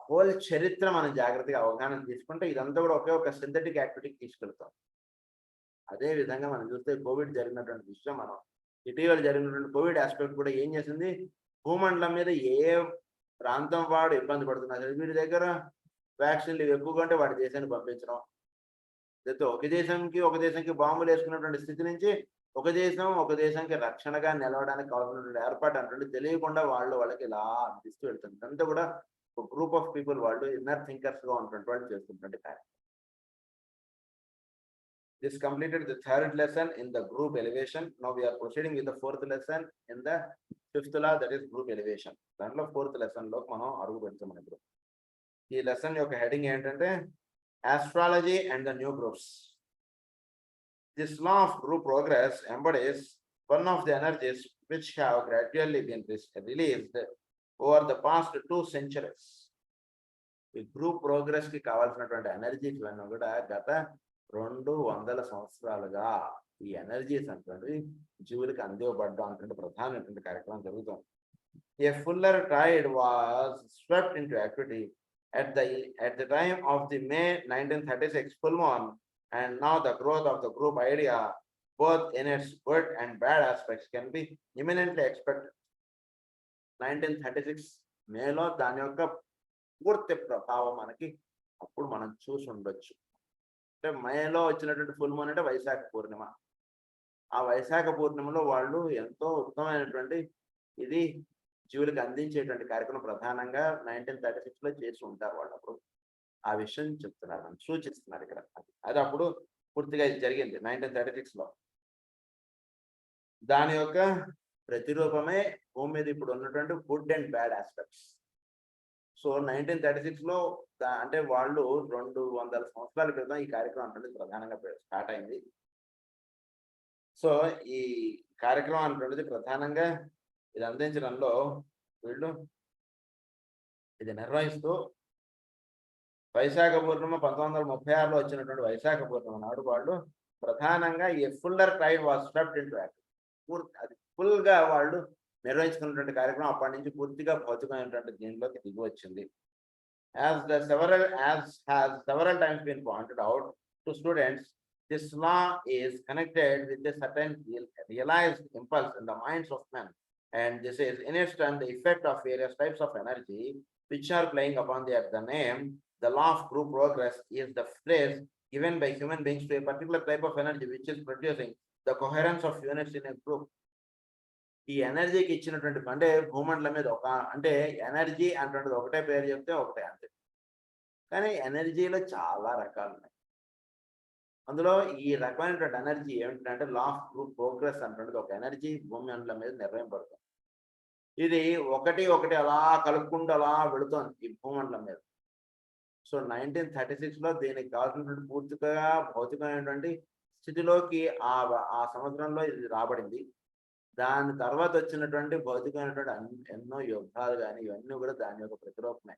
హోల్ చరిత్ర మనం జాగ్రత్తగా అవగాహన తీసుకుంటే ఇదంతా కూడా ఒకే ఒక సింథటిక్ యాక్టివిటీకి తీసుకెళ్తాం. అదే విధంగా మనం చూస్తే కోవిడ్ జరిగినటువంటి విషయం, మనం ఇటీవల జరిగినటువంటి కోవిడ్ ఆస్పెక్ట్ కూడా ఏం చేసింది, భూమండలం మీద ఏ ప్రాంతం వాడు ఇబ్బంది పడుతున్నారు, వీడి దగ్గర వ్యాక్సిన్లు ఎక్కువగా ఉంటే వాడి దేశాన్ని పంపించడం, లేకపోతే ఒక దేశంకి బాంబులు వేసుకున్నటువంటి స్థితి నుంచి ఒక దేశానికి రక్షణగా నిలవడానికి కావాల్సినటువంటి ఏర్పాటు అంటే తెలియకుండా వాళ్ళకి ఇలా అందిస్తూ వెళ్తుంది. అంతా కూడా ఒక గ్రూప్ ఆఫ్ పీపుల్ వాళ్ళు ఇన్నర్ థింకర్స్ గా ఉన్నటువంటి వాళ్ళు చేస్తున్నటువంటి కార్యక్రమం. This completed the third lesson in the group elevation. Now we are proceeding with the fourth lesson in the fifth law, that is group elevation. దాంట్లో fourth lesson లో మనం అడుగు పెడతాం. ఇప్పుడు ఈ లెసన్ యొక్క హెడింగ్ ఏంటంటే astrology and the new groups. This law of group progress embodies one of the energies which have gradually been released over the past 2 centuries. ఈ గ్రూప్ ప్రోగ్రెస్ కి కావాల్సినటువంటి ఎనర్జీస్ ఇవన్నీ కూడా గత 200 సంవత్సరాలుగా ఈ ఎనర్జీస్ అంటే జీవులకు అందివ్వబడ్డం అంటే ప్రధానమైనటువంటి కార్యక్రమం జరుగుతుంది. A fuller tide was swept into activity at the time of the May 1936 full moon, and now the growth of the group idea, both in its good and bad aspects, can be imminently expected. 1936 మేలో దాని యొక్క పూర్తి ప్రభావం మనకి అప్పుడు మనం చూసి ఉండొచ్చు. అంటే మేలో వచ్చినటువంటి ఫుల్ మూన్ అంటే వైశాఖ పూర్ణిమ. ఆ వైశాఖ పూర్ణిమలో వాళ్ళు ఎంతో ఉత్తమమైనటువంటి ఇది జీవులకు అందించేటువంటి కార్యక్రమం ప్రధానంగా 1936 లో చేసి ఉంటారు. వాళ్ళు అప్పుడు ఆ విషయం చెప్తున్నారు, మనం సూచిస్తున్నారు ఇక్కడ. అది అప్పుడు పూర్తిగా ఇది జరిగింది 1936 లో. దాని యొక్క ప్రతిరూపమే భూమి మీద ఇప్పుడు ఉన్నటువంటి good and bad aspects. So 1936 లో అంటే వాళ్ళు 200 సంవత్సరాల క్రితం ఈ కార్యక్రమం అంటే ప్రధానంగా స్టార్ట్ అయింది. సో ఈ కార్యక్రమం అంటే ప్రధానంగా ఇది అందించడంలో వీళ్ళు ఇది నిర్వహిస్తూ వైశాఖ పూర్ణిమ 1936లో వచ్చినటువంటి వైశాఖ పూర్ణిమ నాడు వాళ్ళు ప్రధానంగా ఈ fuller time was swept into activity. అది ఫుల్ గా వాళ్ళు నిర్వహించుకున్నటువంటి కార్యక్రమం అప్పటి నుంచి పూర్తిగా భౌతికమైనటువంటి దీనిలోకి దిగి వచ్చింది. As has several times been pointed out to students, this law is connected with a certain realized impulse in the minds of men, and this is in its turn the effect of various types of energy which are playing upon the name. The law of group progress is the phrase given by human beings to a particular type of energy which is producing the coherence of units in a group. ఈ ఎనర్జీకి ఇచ్చినటువంటి అంటే భూమండలం మీద ఒక అంటే energy అంటున్నది ఒకటే పేరు చెప్తే ఒకటే అంతే. కానీ ఎనర్జీలో చాలా రకాలు ఉన్నాయి. అందులో ఈ రకమైనటువంటి ఎనర్జీ ఏమిటంటే లా ఆఫ్ గ్రూప్ ప్రోగ్రెస్ అంటున్నది ఒక ఎనర్జీ భూమండలం మీద నిర్ణయింపడుతుంది. ఇది ఒకటి ఒకటి అలా కలుపుకుంటూ అలా వెళుతోంది ఈ భూమండలం మీద. సో 1936లో దీనికి కావాల్సినటువంటి పూర్తిగా భౌతికమైనటువంటి స్థితిలోకి ఆ సంవత్సరంలో ఇది రాబడింది. దాని తర్వాత వచ్చినటువంటి భౌతికమైనటువంటి ఎన్నో యుద్ధాలు కానీ ఇవన్నీ కూడా దాని యొక్క ప్రతిరూపమే.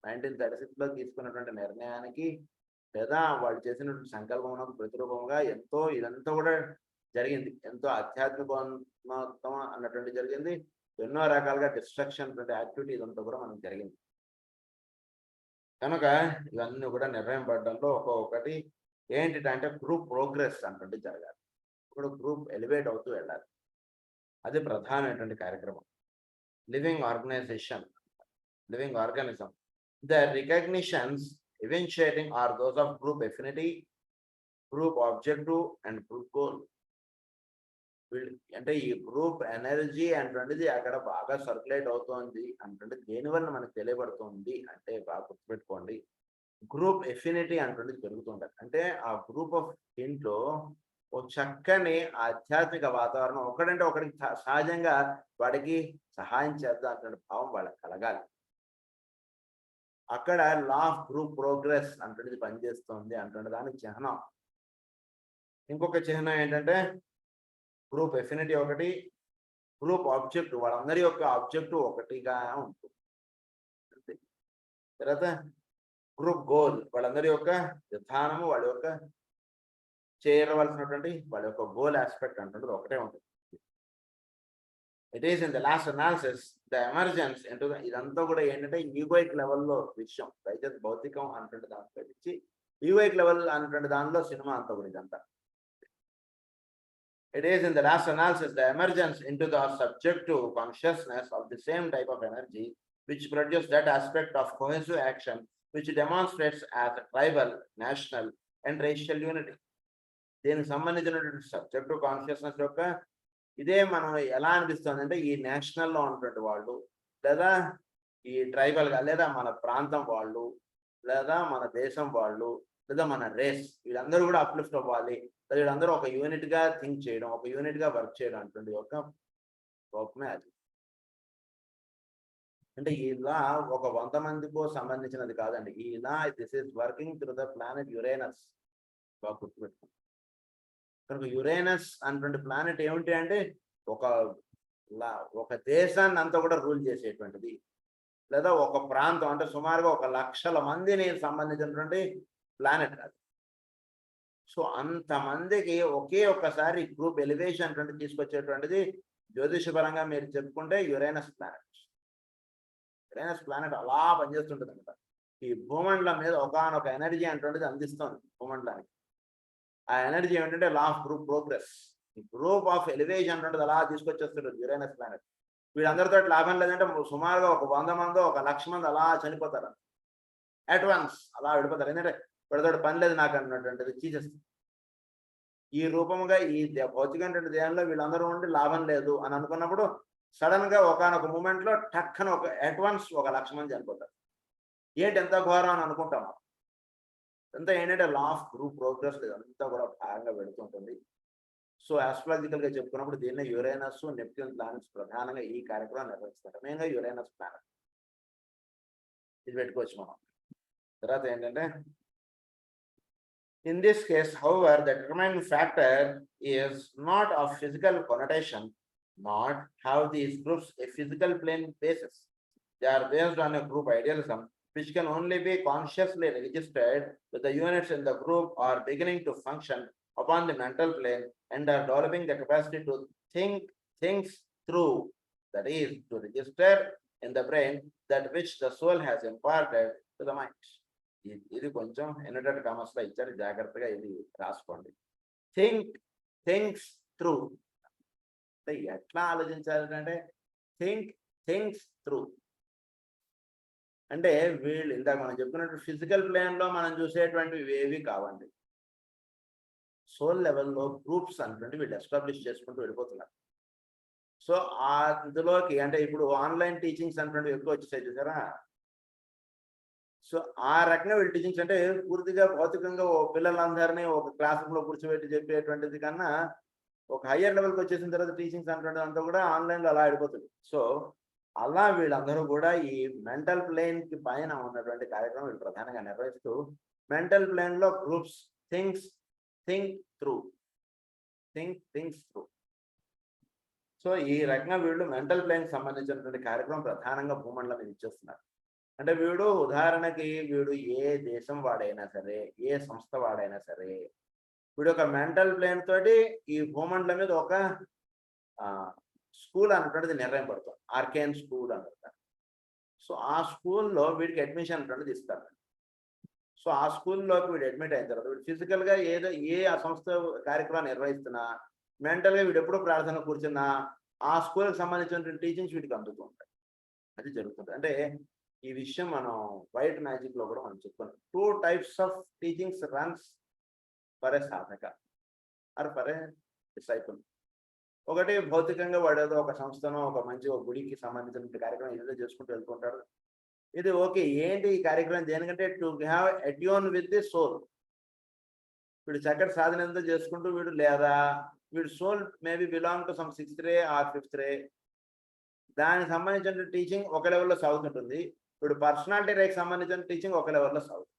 1936లో తీసుకున్నటువంటి నిర్ణయానికి లేదా వాళ్ళు చేసినటువంటి సంకల్పం ప్రతిరూపంగా ఎంతో ఇదంతా కూడా జరిగింది. ఎంతో ఆధ్యాత్మికోన్మతం అన్నటువంటి జరిగింది. ఎన్నో రకాలుగా డిస్ట్రక్షన్ యాక్టివిటీ ఇదంతా కూడా మనకు జరిగింది. కనుక ఇవన్నీ కూడా నిర్ణయం పడడంలో ఒక్కొక్కటి ఏంటంటే గ్రూప్ ప్రోగ్రెస్ అంటుంటే జరగాలి. ఇప్పుడు గ్రూప్ ఎలివేట్ అవుతూ వెళ్ళాలి. అది ప్రధానమైనటువంటి కార్యక్రమం. Living organisation, living organism, the recognitions eventuating are those of group affinity, group objective and group goal. అంటే ఈ గ్రూప్ ఎనర్జీ అంటుండేది అక్కడ బాగా సర్క్యులేట్ అవుతోంది అంటే దేనివల్ల మనకు తెలియబడుతుంది అంటే బాగా గుర్తుపెట్టుకోండి. గ్రూప్ ఎఫినిటీ అంటుండేది పెరుగుతుంటారు. అంటే ఆ గ్రూప్ ఆఫ్ ఇంట్లో ఒక చక్కని ఆధ్యాత్మిక వాతావరణం ఒకడంటే ఒకడికి సహజంగా వాడికి సహాయం చేద్దాం అనే భావం వాళ్ళకి కలగాలి. అక్కడ లా ఆఫ్ గ్రూప్ ప్రోగ్రెస్ అంటున్నది పనిచేస్తుంది అంటుండే దానికి చిహ్నం. ఇంకొక చిహ్నం ఏంటంటే గ్రూప్ ఎఫినిటీ ఒకటి, గ్రూప్ ఆబ్జెక్ట్ వాళ్ళందరి యొక్క ఆబ్జెక్టివ్ ఒకటిగా ఉంటుంది. తర్వాత గ్రూప్ గోల్ వాళ్ళందరి యొక్క విధానము వాళ్ళ యొక్క చేరవలసినటువంటి వాళ్ళ యొక్క గోల్ ఆస్పెక్ట్ అంటుండదు ఒకటే ఉంటుంది. It is in the last analysis the emergence into ఇదంతా కూడా ఏంటంటే ఈగోయిక్ లెవెల్లో విషయం. దయచేసి భౌతికం అంటుండే దాంట్లో ఇచ్చి ఈగోయిక్ లెవెల్ అంటుండే దానిలో సినిమా అంతా కూడా ఇదంతా. It is in the last analysis the emergence into the subjective consciousness of the same type of energy which produces that aspect of cohesive action which demonstrates as a tribal, national and racial unity. దీనికి సంబంధించినటువంటి subjective consciousness యొక్క ఇదే మనం ఎలా అనిపిస్తుంది అంటే ఈ నేషనల్లో ఉన్నటువంటి వాళ్ళు లేదా ఈ ట్రైబల్గా లేదా మన ప్రాంతం వాళ్ళు లేదా మన దేశం వాళ్ళు లేదా మన రేస్ వీళ్ళందరూ కూడా అప్లిఫ్ట్ అవ్వాలి, వీళ్ళందరూ ఒక యూనిట్ గా థింక్ చేయడం, ఒక యూనిట్ గా వర్క్ చేయడం అంటుంది ఒక రూపమే అది. అంటే ఇలా ఒక 100 మందికో సంబంధించినది కాదండి. ఇలా this is working through the planet Uranus. బాగా గుర్తుపెట్టుకోండి. కనుక యురేనస్ అన్నటువంటి ప్లానెట్ ఏమిటి అంటే ఒక దేశాన్ని అంతా కూడా రూల్ చేసేటువంటిది లేదా ఒక ప్రాంతం అంటే సుమారుగా 1,00,000 మందిని సంబంధించినటువంటి ప్లానెట్ అది. సో అంతమందికి ఒకే ఒక్కసారి గ్రూప్ ఎలివేషన్ అటువంటి తీసుకొచ్చేటువంటిది జ్యోతిషపరంగా మీరు చెప్పుకుంటే యురేనస్ ప్లానెట్. యురేనస్ ప్లానెట్ అలా పనిచేస్తుంటుంది అనమాట. ఈ భూమండలం మీద ఒకనొక ఎనర్జీ అటువంటిది అందిస్తుంది భూమండలానికి. ఆ ఎనర్జీ ఏమిటంటే లా ఆఫ్ గ్రూప్ ప్రోగ్రెస్. ఈ గ్రూప్ ఆఫ్ ఎలివేషన్ అటువంటిది అలా తీసుకొచ్చేస్తుంటుంది యురేనస్ ప్లానెట్. వీళ్ళందరితో లాభం లేదంటే సుమారుగా 100 మందో 1,00,000 మంది అలా చనిపోతారు అట్ వన్స్, అలా వెళ్ళిపోతారు. ఎందుకంటే వీళ్ళతో పని లేదు నాకు అన్నటువంటిది తీసేస్తుంది. ఈ రూపముగా ఈ భౌతికమైనటువంటి దేహంలో వీళ్ళందరూ ఉండి లాభం లేదు అని అనుకున్నప్పుడు సడన్ గా ఒకనొక మూమెంట్ లో టక్కన అట్ వన్స్ 1,00,000 మంది చనిపోతారు. ఏంటి ఎంత ఘోరం అని అనుకుంటాం. అంతా ఏంటంటే లా ఆఫ్ గ్రూప్ ప్రోగ్రెస్ ఇదంతా కూడా భాగంగా పెడుతుంటుంది. సో ఆస్ట్రాలజికల్ గా చెప్పుకున్నప్పుడు దీన్ని యురేనస్, నెప్ట్యూన్ ప్లానెట్స్ ప్రధానంగా ఈ కార్యక్రమం నిర్వహిస్తారు. మెయిన్గా యురేనస్ ప్లానెట్ ఇది పెట్టుకోవచ్చు మనం. తర్వాత ఏంటంటే in this case, however, the determining factor is not of physical connotation, not how these groups a physical plane basis. They are based on a group idealism which can only be consciously registered with the units in the group are beginning to function upon the mental plane and are developing the capacity to think things through, that is, to register in the brain that which the soul has imparted to the mind. ఇది కొంచెం inverted commas లో ఇచ్చారు, జాగ్రత్తగా ఇది రాసుకోండి. Thinks through అంటే ఎట్లా ఆలోచించాలి అంటే థింక్స్ త్రూ అంటే వీళ్ళు ఇందాక మనం చెప్పుకున్నట్టు ఫిజికల్ ప్లేన్ లో మనం చూసేటువంటివి ఏవి కావండి. సోల్ లెవెల్లో గ్రూప్స్ అంటే వీళ్ళు ఎస్టాబ్లిష్ చేసుకుంటూ వెళ్ళిపోతున్నారు. సో అందులోకి అంటే ఇప్పుడు ఆన్లైన్ టీచింగ్స్ అంటే ఎక్కువ వచ్చేసాయి చూసారా. సో ఆ రకంగా వీళ్ళు టీచింగ్స్ అంటే పూర్తిగా భౌతికంగా పిల్లలందరినీ ఒక క్లాస్ రూమ్ లో కూర్చోబెట్టి చెప్పేటువంటిది కన్నా ఒక హయ్యర్ లెవెల్కి వచ్చేసిన తర్వాత టీచింగ్స్ అంటే అంతా కూడా ఆన్లైన్లో అలా ఆడిపోతుంది. సో అలా వీళ్ళందరూ కూడా ఈ మెంటల్ ప్లేన్ కి పైన ఉన్నటువంటి కార్యక్రమం వీళ్ళు ప్రధానంగా నిర్వహిస్తూ మెంటల్ ప్లేన్ లో గ్రూప్స్ థింక్స్ త్రూ. సో ఈ రకంగా వీళ్ళు మెంటల్ ప్లేన్ కి సంబంధించినటువంటి కార్యక్రమం ప్రధానంగా భూమండలం మీద ఇచ్చేస్తున్నారు. అంటే వీడు ఉదాహరణకి వీడు ఏ దేశం వాడైనా సరే, ఏ సంస్థ వాడైనా సరే, వీడు ఒక మెంటల్ ప్లేన్ తోటి ఈ భూమండలం మీద ఒక స్కూల్ అన్నటువంటిది నిర్ణయం పడుతుంది, ఆర్కేన్ స్కూల్ అంటారు. సో ఆ స్కూల్లో వీడికి అడ్మిషన్ అన్నటువంటిది ఇస్తారు. సో ఆ స్కూల్లోకి వీడు అడ్మిట్ అయిన తర్వాత వీడు ఫిజికల్గా ఏ ఆ సంస్థ కార్యక్రమాన్ని నిర్వహిస్తున్నా, మెంటల్గా వీడు ఎప్పుడో ప్రార్థన కూర్చున్నా ఆ స్కూల్కి సంబంధించిన టీచింగ్స్ వీటికి అందుతూ ఉంటాయి. అది జరుగుతుంది. అంటే ఈ విషయం మనం వైట్ మ్యాజిక్ లో కూడా మనం చెప్పుకున్నాం. 2 types of teachings runs for a సాధక ఆర్ ఫర్ ఏ డిసైపుల్. ఒకటి భౌతికంగా వాడు ఏదో ఒక సంస్థనో ఒక మంచి ఒక గుడికి సంబంధించిన కార్యక్రమం ఏదో చేసుకుంటూ వెళ్తుంటాడు. ఇది ఓకే. ఏంటి ఈ కార్యక్రమం దేనికంటే to have attune with the soul. వీడు చక్కటి సాధన ఎంతో చేసుకుంటూ వీడు లేదా వీడు soul maybe belong to some 6th ray or 5th ray. దానికి సంబంధించిన టీచింగ్ ఒక లెవెల్లో సాగుతుంటుంది. ఇప్పుడు పర్సనాలిటీ రేకి సంబంధించిన టీచింగ్ ఒక లెవెల్లో సాగుతుంది.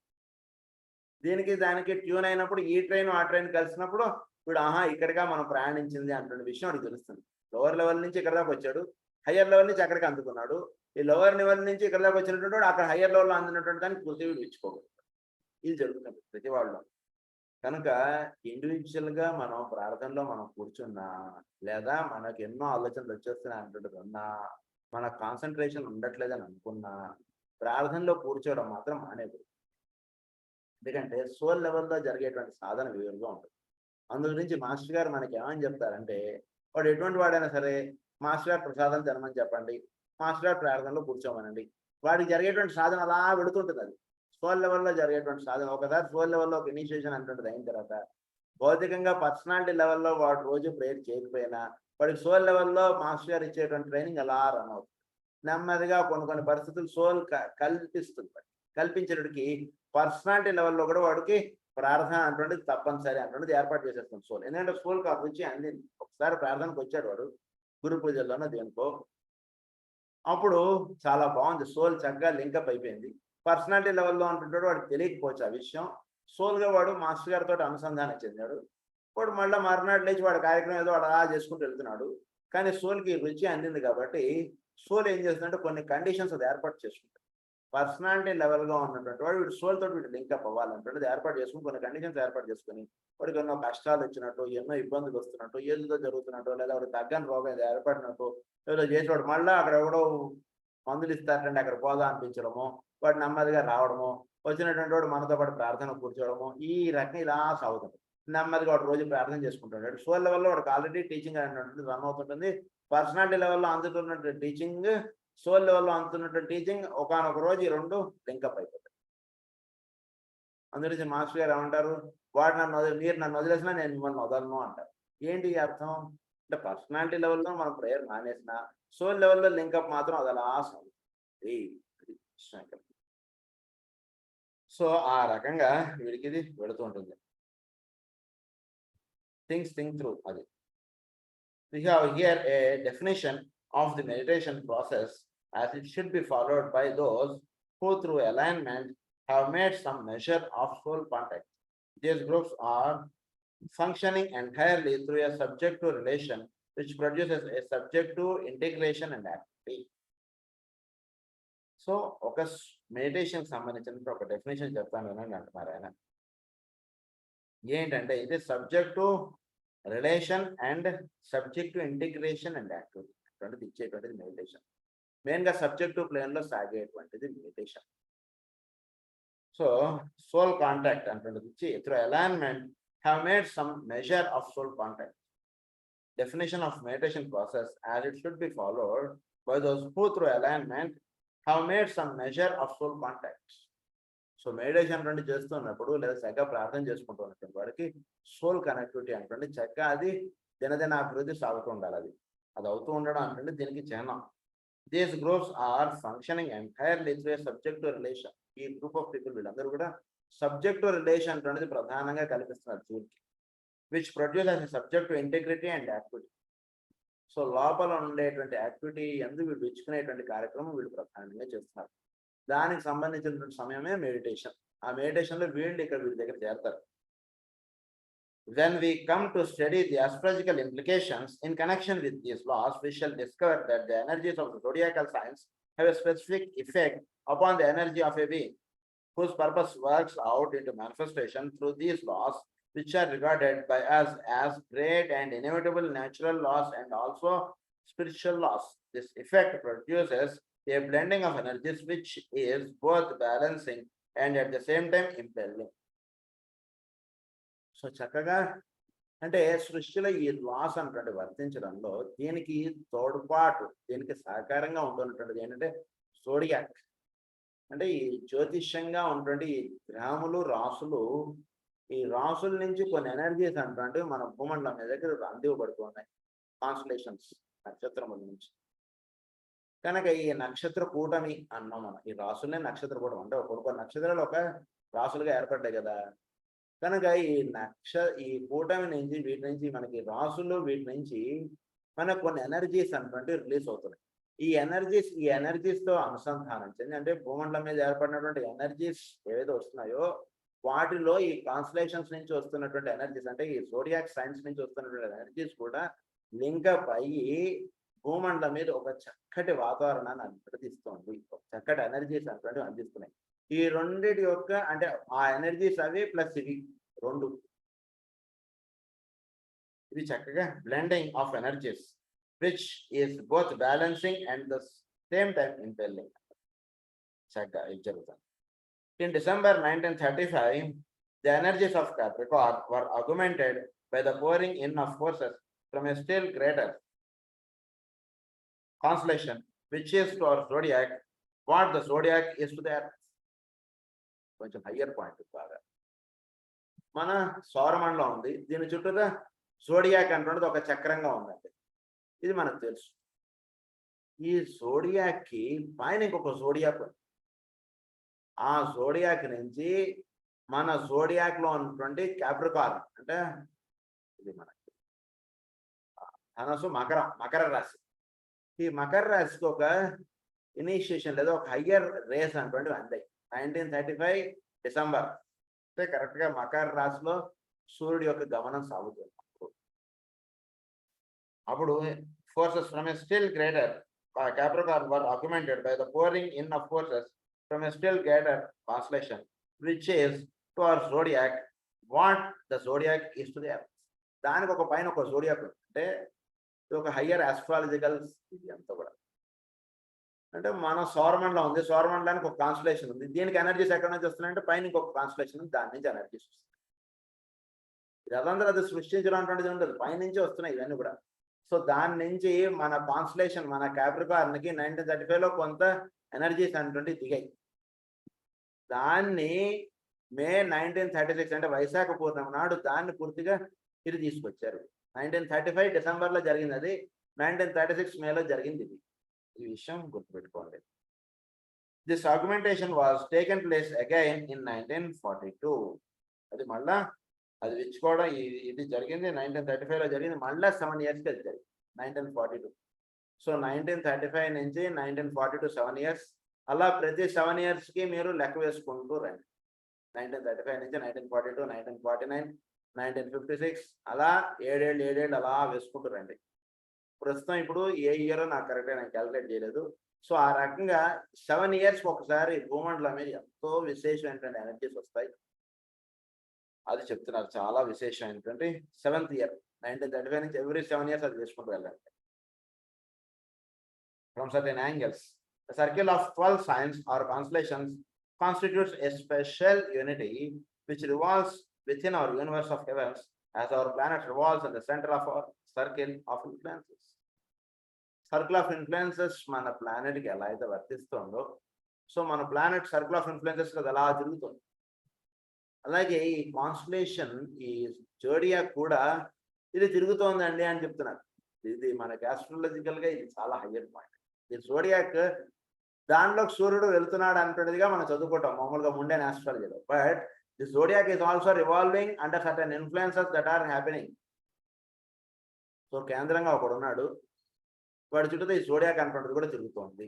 దీనికి దానికి ట్యూన్ అయినప్పుడు ఈ ట్రైన్ ఆ ట్రైన్ కలిసినప్పుడు ఇప్పుడు ఇక్కడిగా మనం ప్రయాణించింది అంటున్న విషయం వాడికి తెలుస్తుంది. లోవర్ లెవెల్ నుంచి ఇక్కడ దాకా వచ్చాడు, హయ్యర్ లెవెల్ నుంచి అక్కడికి అందుకున్నాడు. ఈ లోవర్ లెవెల్ నుంచి ఇక్కడ దాకా వచ్చినటువంటి వాడు అక్కడ హయ్యర్ లెవెల్లో అందినటువంటి దానికి పూర్తిగా ఇచ్చుకోగలుగుతాడు. ఇది జరుగుతుంది ప్రతి వాళ్ళు. కనుక ఇండివిజువల్గా మనం ప్రార్థనలో మనం కూర్చున్నా లేదా మనకు ఎన్నో ఆలోచనలు వచ్చేస్తున్నాయి అంటున్నది ఉన్నా, మన కాన్సన్ట్రేషన్ ఉండట్లేదని అనుకున్నా ప్రార్థనలో కూర్చోవడం మాత్రం మానేకూడదు. ఎందుకంటే సోల్ లెవెల్లో జరిగేటువంటి సాధన వేరుగా ఉంటుంది. అందు గురించి మాస్టర్ గారు మనకి ఏమని చెప్తారంటే, వాడు ఎటువంటి వాడైనా సరే మాస్టర్ గారు ప్రసాదం తినమని చెప్పండి, మాస్టర్ గారు ప్రార్థనలో కూర్చోమనండి. వాడికి జరిగేటువంటి సాధన అలా వెళుతుంటుంది. అది సోల్ లెవెల్లో జరిగేటువంటి సాధన. ఒకసారి సోల్ లెవెల్లో ఒక ఇనిషియేషన్ అంటుంటుంది అయిన తర్వాత భౌతికంగా పర్సనాలిటీ లెవెల్లో వాడు రోజు ప్రేయర్ చేయకపోయినా వాడికి సోల్ లెవెల్లో మాస్టర్ గారు ఇచ్చేటువంటి ట్రైనింగ్ అలా రన్ అవుతుంది. నెమ్మదిగా కొన్ని పరిస్థితులు సోల్ కల్పించేటికి పర్సనాలిటీ లెవెల్లో కూడా వాడికి ప్రార్థన అంటుండేది తప్పనిసరి అంటుండేది ఏర్పాటు చేసేస్తుంది సోల్. ఎందుకంటే సోల్కి ఆ రుచి అందింది. ఒకసారి ప్రార్థనకు వచ్చాడు వాడు గురు పూజల్లోనో దేనికో, అప్పుడు చాలా బాగుంది. సోల్ చక్కగా లింకప్ అయిపోయింది. పర్సనాలిటీ లెవెల్లో అంటుంటాడు, వాడికి తెలియకపోవచ్చు ఆ విషయం. సోల్గా వాడు మాస్టర్ గారితో అనుసంధానం చెందాడు. వాడు మళ్ళీ మర్నాడు లేచి వాడి కార్యక్రమం ఏదో వాడు అలా చేసుకుంటూ వెళ్తున్నాడు. కానీ సోల్కి రుచి అందింది కాబట్టి సోల్ ఏం చేస్తుందంటే కొన్ని కండిషన్స్ అది ఏర్పాటు చేసుకుంటాడు. పర్సనాలిటీ లెవెల్గా ఉన్నటువంటి వాడు వీడు సోల్ తోటి వీడు లింకప్ అవ్వాలంటే ఏర్పాటు చేసుకుని కొన్ని కండిషన్స్ ఏర్పాటు చేసుకుని వాడికి ఎన్నో కష్టాలు వచ్చినట్టు, ఎన్నో ఇబ్బందులు వస్తున్నట్టు, ఏదో జరుగుతున్నట్టు, లేదా వాడు తగ్గని రోగం ఏర్పడినట్టు ఏదో చేసేవాడు మళ్ళీ అక్కడ ఎవడో మందులు ఇస్తారంటే అక్కడ పోదా అనిపించడము, వాడు నెమ్మదిగా రావడము, వచ్చినటువంటి వాడు మనతో పాటు ప్రార్థన కూర్చోవడము, ఈ రకంగా ఇలా సాగుతుంది. నెమ్మదిగా వాడు రోజు ప్రార్థన చేసుకుంటాడు. సోల్ లెవెల్లో వాడికి ఆల్రెడీ టీచింగ్ అనేటువంటిది రన్ అవుతుంటుంది. పర్సనాలిటీ లెవెల్లో అందుతున్నటువంటి టీచింగ్, సోల్ లెవెల్లో అందుతున్నటువంటి టీచింగ్ ఒకనొక రోజు ఈ రెండు లింకప్ అయిపోతాయి. అందుగురించి మాస్టర్ గారు ఏమంటారు, వాడు మీరు నన్ను వదిలేసినా నేను మిమ్మల్ని వదలను అంటారు. ఏంటి అర్థం అంటే పర్సనాలిటీ లెవెల్లో మనం ప్రేయర్ మానేసిన సోల్ లెవెల్లో లింకప్ మాత్రం అది అలా సాగుతుంది. సో ఆ రకంగా వీడికి ఇది వెళుతూ ఉంటుంది. Think through. అది we have here a definition of the meditation process as it should be followed by those who through alignment have made some measure of soul contact. These groups are functioning entirely through a subjective relation which produces a subjective integration and activity. So ఒక meditation సంబంధించిన ఒక definition చెప్తాను వినండి అంటున్నారు ఆయన. ఏంటంటే ఇది subjective relation and subjective integration and activity అటువంటిది ఇచ్చేటువంటిది మెడిటేషన్. మెయిన్గా సబ్జెక్టివ్ ప్లేన్లో సాగేటువంటిది మెడిటేషన్. సో సోల్ కాంటాక్ట్ అంటే through alignment have made some measure of soul contact. Definition of meditation process as it should be followed by those who through alignment have made some measure of soul contact. So meditation అంటే చేస్తున్నప్పుడు లేదా చక్కగా ప్రార్థన చేసుకుంటున్నటువంటి వాడికి soul connectivity అంటే చక్కగా అది దినదిన అభివృద్ధి సాగుతూ ఉండాలి. అది అవుతూ ఉండడం అంటే దీనికి చిహ్నం. These groups are functioning entirely through subjective relation. ఈ గ్రూప్ ఆఫ్ పీపుల్ వీళ్ళందరూ కూడా సబ్జెక్టివ్ రిలేషన్ అనేది ప్రధానంగా కల్పిస్తున్నారు జీవులకి, which produces a subjective integrity and activity. So లోపల ఉండేటువంటి యాక్టివిటీ ఎందుకు వీళ్ళు ఇచ్చుకునేటువంటి కార్యక్రమం వీళ్ళు ప్రధానంగా చేస్తున్నారు. దానికి సంబంధించినటువంటి సమయమే మెడిటేషన్. ఆ మెడిటేషన్లో వీళ్ళు ఇక్కడ వీళ్ళ దగ్గర చేరతారు. When we come to study the astrological implications in connection with these laws, we shall discover that the energies of the zodiacal signs have a specific effect upon the energy of a being, whose purpose works out into manifestation through these laws, which are regarded by us as great and inevitable natural laws and also spiritual laws. This effect produces a blending of energies which is both balancing and at the same time impelling. So చక్కగా అంటే సృష్టిలో ఈ loss అన్నటువంటి వర్తించడంలో దీనికి తోడ్పాటు, దీనికి సహకారంగా ఉంటున్నటువంటిది ఏంటంటే zodiac. అంటే ఈ జ్యోతిష్యంగా ఉన్నటువంటి ఈ గ్రహములు రాసులు, ఈ రాసుల నుంచి కొన్ని ఎనర్జీస్ అంటే మన భూమండలం మీద దగ్గర అందివ్వబడుతూ ఉన్నాయి కాన్స్టలేషన్స్, నక్షత్రముల నుంచి. కనుక ఈ నక్షత్ర కూటమి అన్నాం మనం. ఈ రాసులనే నక్షత్ర కూటమి అంటే ఒక్కొక్క నక్షత్రాలు ఒక రాసులుగా ఏర్పడ్డాయి కదా. కనుక ఈ కూటమి నుంచి వీటి నుంచి మనకి రాసులు, వీటి నుంచి మనకు కొన్ని ఎనర్జీస్ అంటే రిలీజ్ అవుతున్నాయి. ఈ ఎనర్జీస్ తో అనుసంధానం చెంది అంటే భూమండలం మీద ఏర్పడినటువంటి ఎనర్జీస్ ఏవైతే వస్తున్నాయో వాటిలో ఈ కాన్స్టలేషన్స్ నుంచి వస్తున్నటువంటి ఎనర్జీస్ అంటే ఈ జోడియాక్ సైన్స్ నుంచి వస్తున్నటువంటి ఎనర్జీస్ కూడా లింకప్ అయ్యి భూమండలం మీద ఒక చక్కటి వాతావరణాన్ని అనుమతిస్తుంది. చక్కటి ఎనర్జీస్ అంటే అందిస్తున్నాయి. ఈ రెండిటి యొక్క అంటే ఆ ఎనర్జీస్ అవి ప్లస్ ఇవి రెండు, ఇది చక్కగా blending of energies which is both balancing and the same time impelling. చక్కగా ఇది జరుగుతుంది. In December 1935, the energies of Capricorn were augmented by the pouring in of forces from a still greater constellation, which is to our zodiac what the zodiac is to the earth. కొంచెం higher point బాగా మన సౌరమండలం ఉంది, దీని చుట్టూతా zodiac అంటున్నది ఒక చక్రంగా ఉందండి. ఇది మనకు తెలుసు. ఈ జోడియాక్కి పైన ఇంకొక జోడియాక్ ఉంది. ఆ జోడియాక్ నుంచి మన జోడియాక్ లో ఉన్నటువంటి క్యాప్రికార్న్ అంటే ఇది మనకి ధనస్సు మకర రాశి. ఈ మకర రాశికి ఒక ఇనిషియేషన్ లేదా ఒక హయ్యర్ రేస్ అనేటువంటివి అందాయి 1935 డిసెంబర్. అంటే కరెక్ట్ గా మకర రాశిలో సూర్యుడి యొక్క గమనం సాగుతుంది. అప్పుడు forces from A still greater Capricorn were augmented by the pouring in of forces from a still greater constellation, which is to our zodiac what the zodiac is to the earth. దానికి ఒక పైన ఒక zodiac అంటే ఇది ఒక higher astrological ఇది అంతా కూడా. అంటే మన సౌరమండలం ఉంది, సౌరమండలానికి ఒక కాన్స్టలేషన్ ఉంది, దీనికి ఎనర్జీస్ ఎక్కడ నుంచి వస్తున్నాయంటే పైన ఇంకొక కాన్స్టలేషన్ ఉంది, దాని నుంచి ఎనర్జీస్ వస్తున్నాయి. ఇది అదంతా అది సృష్టించడం అటువంటిది ఉండదు, పైనుంచి వస్తున్నాయి ఇవన్నీ కూడా. సో దాని నుంచి మన కాన్స్టలేషన్ మన క్యాప్రికార్న్కి 1935లో కొంత ఎనర్జీస్ అనేటువంటి దిగాయి. దాన్ని మే 1936 అంటే వైశాఖ పూర్ణిమ నాడు దాన్ని పూర్తిగా ఇది తీసుకొచ్చారు. 1935 డిసెంబర్లో జరిగింది, అది 1936 మేలో జరిగింది. ఇది ఈ విషయం గుర్తుపెట్టుకోండి. This augmentation was taken place again in 1942. అది మళ్ళా అది విచ్చుకోవడం ఇది జరిగింది 1935లో జరిగింది. మళ్ళీ 7 years అది జరిగింది 1942. సో 1935 నుంచి 1942 7 years. అలా ప్రతి 7 yearsకి మీరు లెక్క వేసుకుంటూ రండి. 1935 నుంచి 1942, 1949, 1956 అలా 7 ఏళ్ళు అలా వేసుకుంటూ రండి. ప్రస్తుతం ఇప్పుడు ఏ ఇయరో నాకు కరెక్ట్గా నేను క్యాలిక్యులేట్ చేయలేదు. సో ఆ రకంగా 7 yearsకి ఒకసారి భూమండలం మీద ఎంతో విశేషమైనటువంటి ఎనర్జీస్ వస్తాయి. అది చెప్తున్నారు, చాలా విశేషమైనటువంటి 7th year 1935 నుంచి ఎవ్రీ 7 years అది వేసుకుంటూ వెళ్ళండి. from certain angles. The circle of 12 signs or constellations constitutes a special unity which revolves within our universe of heavens as our planet revolves in the center of our circle of influences. Circle of influences మన planet కి ఎలా అయితే వర్తిస్తుందో, so మన planet circle of influences కదా అలా తిరుగుతుంది. అలాగే ఈ కాన్స్టలేషన్, ఈ జోడియాక్ కూడా ఇది తిరుగుతోందండి అని చెప్తున్నారు. ఇది మనకి ఆస్ట్రాలజికల్ గా ఇది చాలా హయ్యర్ పాయింట్. ఈ జోడియాక్ దాంట్లోకి సూర్యుడు వెళ్తున్నాడు అంటున్నదిగా మనం చదువుకుంటాం మామూలుగా ముండేన్ ఆస్ట్రాలజీలో. But the zodiac is also revolving under certain influences that are happening. So కేంద్రంగా ఒకడు ఉన్నాడు, వాడి చుట్టూ ఈ జోడియాక్ అంటున్నది కూడా తిరుగుతోంది.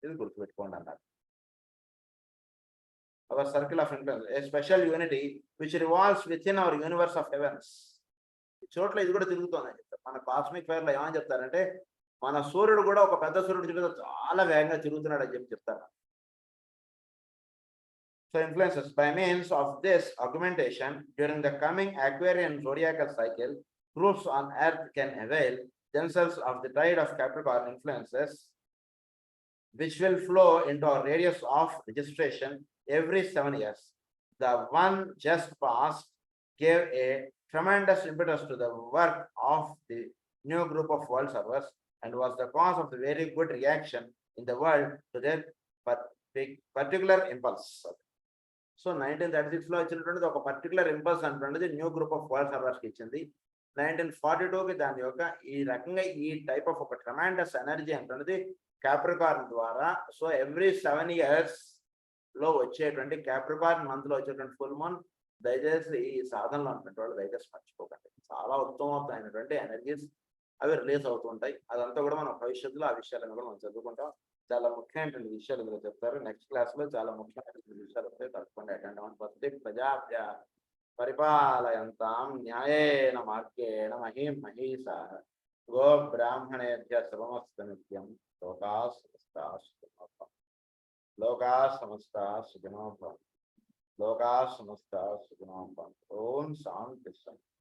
ఇది గుర్తుపెట్టుకోండి అన్నారు. Our circle of influence, a special unity which revolves within our universe of heavens. చోట్ల ఇది కూడా తిరుగుతోందని చెప్తారు. మన కాస్మిక్ ఫైర్ లో ఏమని చెప్తారంటే మన సూర్యుడు కూడా ఒక పెద్ద సూర్యుడు చుట్టూ చాలా వేగంగా తిరుగుతున్నాడు అని చెప్తారు. So influences by means of this augmentation during the coming Aquarian zodiacal cycle, groups on earth can avail themselves of the tide of Capricorn influences which will flow into our radius of registration every 7 years. The one just passed gave a tremendous impetus to the work of the new group of world servers and was the cause of the very good reaction in the world to their particular impulse. So 1936 లో ఇచ్చినటువంటిది ఒక particular impulse అంటున్నది new group of world servers కి ఇచ్చింది. 1942కి దాని యొక్క ఈ రకంగా ఈ టైప్ ఆఫ్ ఒక ట్రమాండస్ ఎనర్జీ అంటున్నది క్యాప్రికార్న్ ద్వారా. సో ఎవ్రీ 7 years లో వచ్చేటువంటి క్యాప్రికార్న్ మంత్ లో వచ్చేటువంటి ఫుల్ మూన్, దయచేసి ఈ సాధనలో ఉన్నటువంటి వాళ్ళు దయచేసి మర్చిపోకండి. చాలా ఉత్తమమైనటువంటి ఎనర్జీస్ అవి రిలీజ్ అవుతుంటాయి. అదంతా కూడా మనం భవిష్యత్తులో ఆ విషయాలను కూడా మనం చదువుకుంటాం. చాలా ముఖ్యమైనటువంటి విషయాలు ఇందులో చెప్తారు. నెక్స్ట్ క్లాస్ లో చాలా ముఖ్యమైనటువంటి విషయాలు వస్తాయి. తప్పకుండా అటెండ్ అవ్వండి. ఫస్ట్ ప్రజాభ్య పరిపాలయంతాం న్యాయేన మార్గేణ మహీం మహీసా గో బ్రాహ్మణేభ్య శుభమస్తు నిత్యం. లోకా సమస్తా సుఖినో భవంతు. లోకా సమస్తా సుఖినో భవంతు. లోకా సమస్తా సుఖినో భవంతు. ఓం శాంతి శాంతి.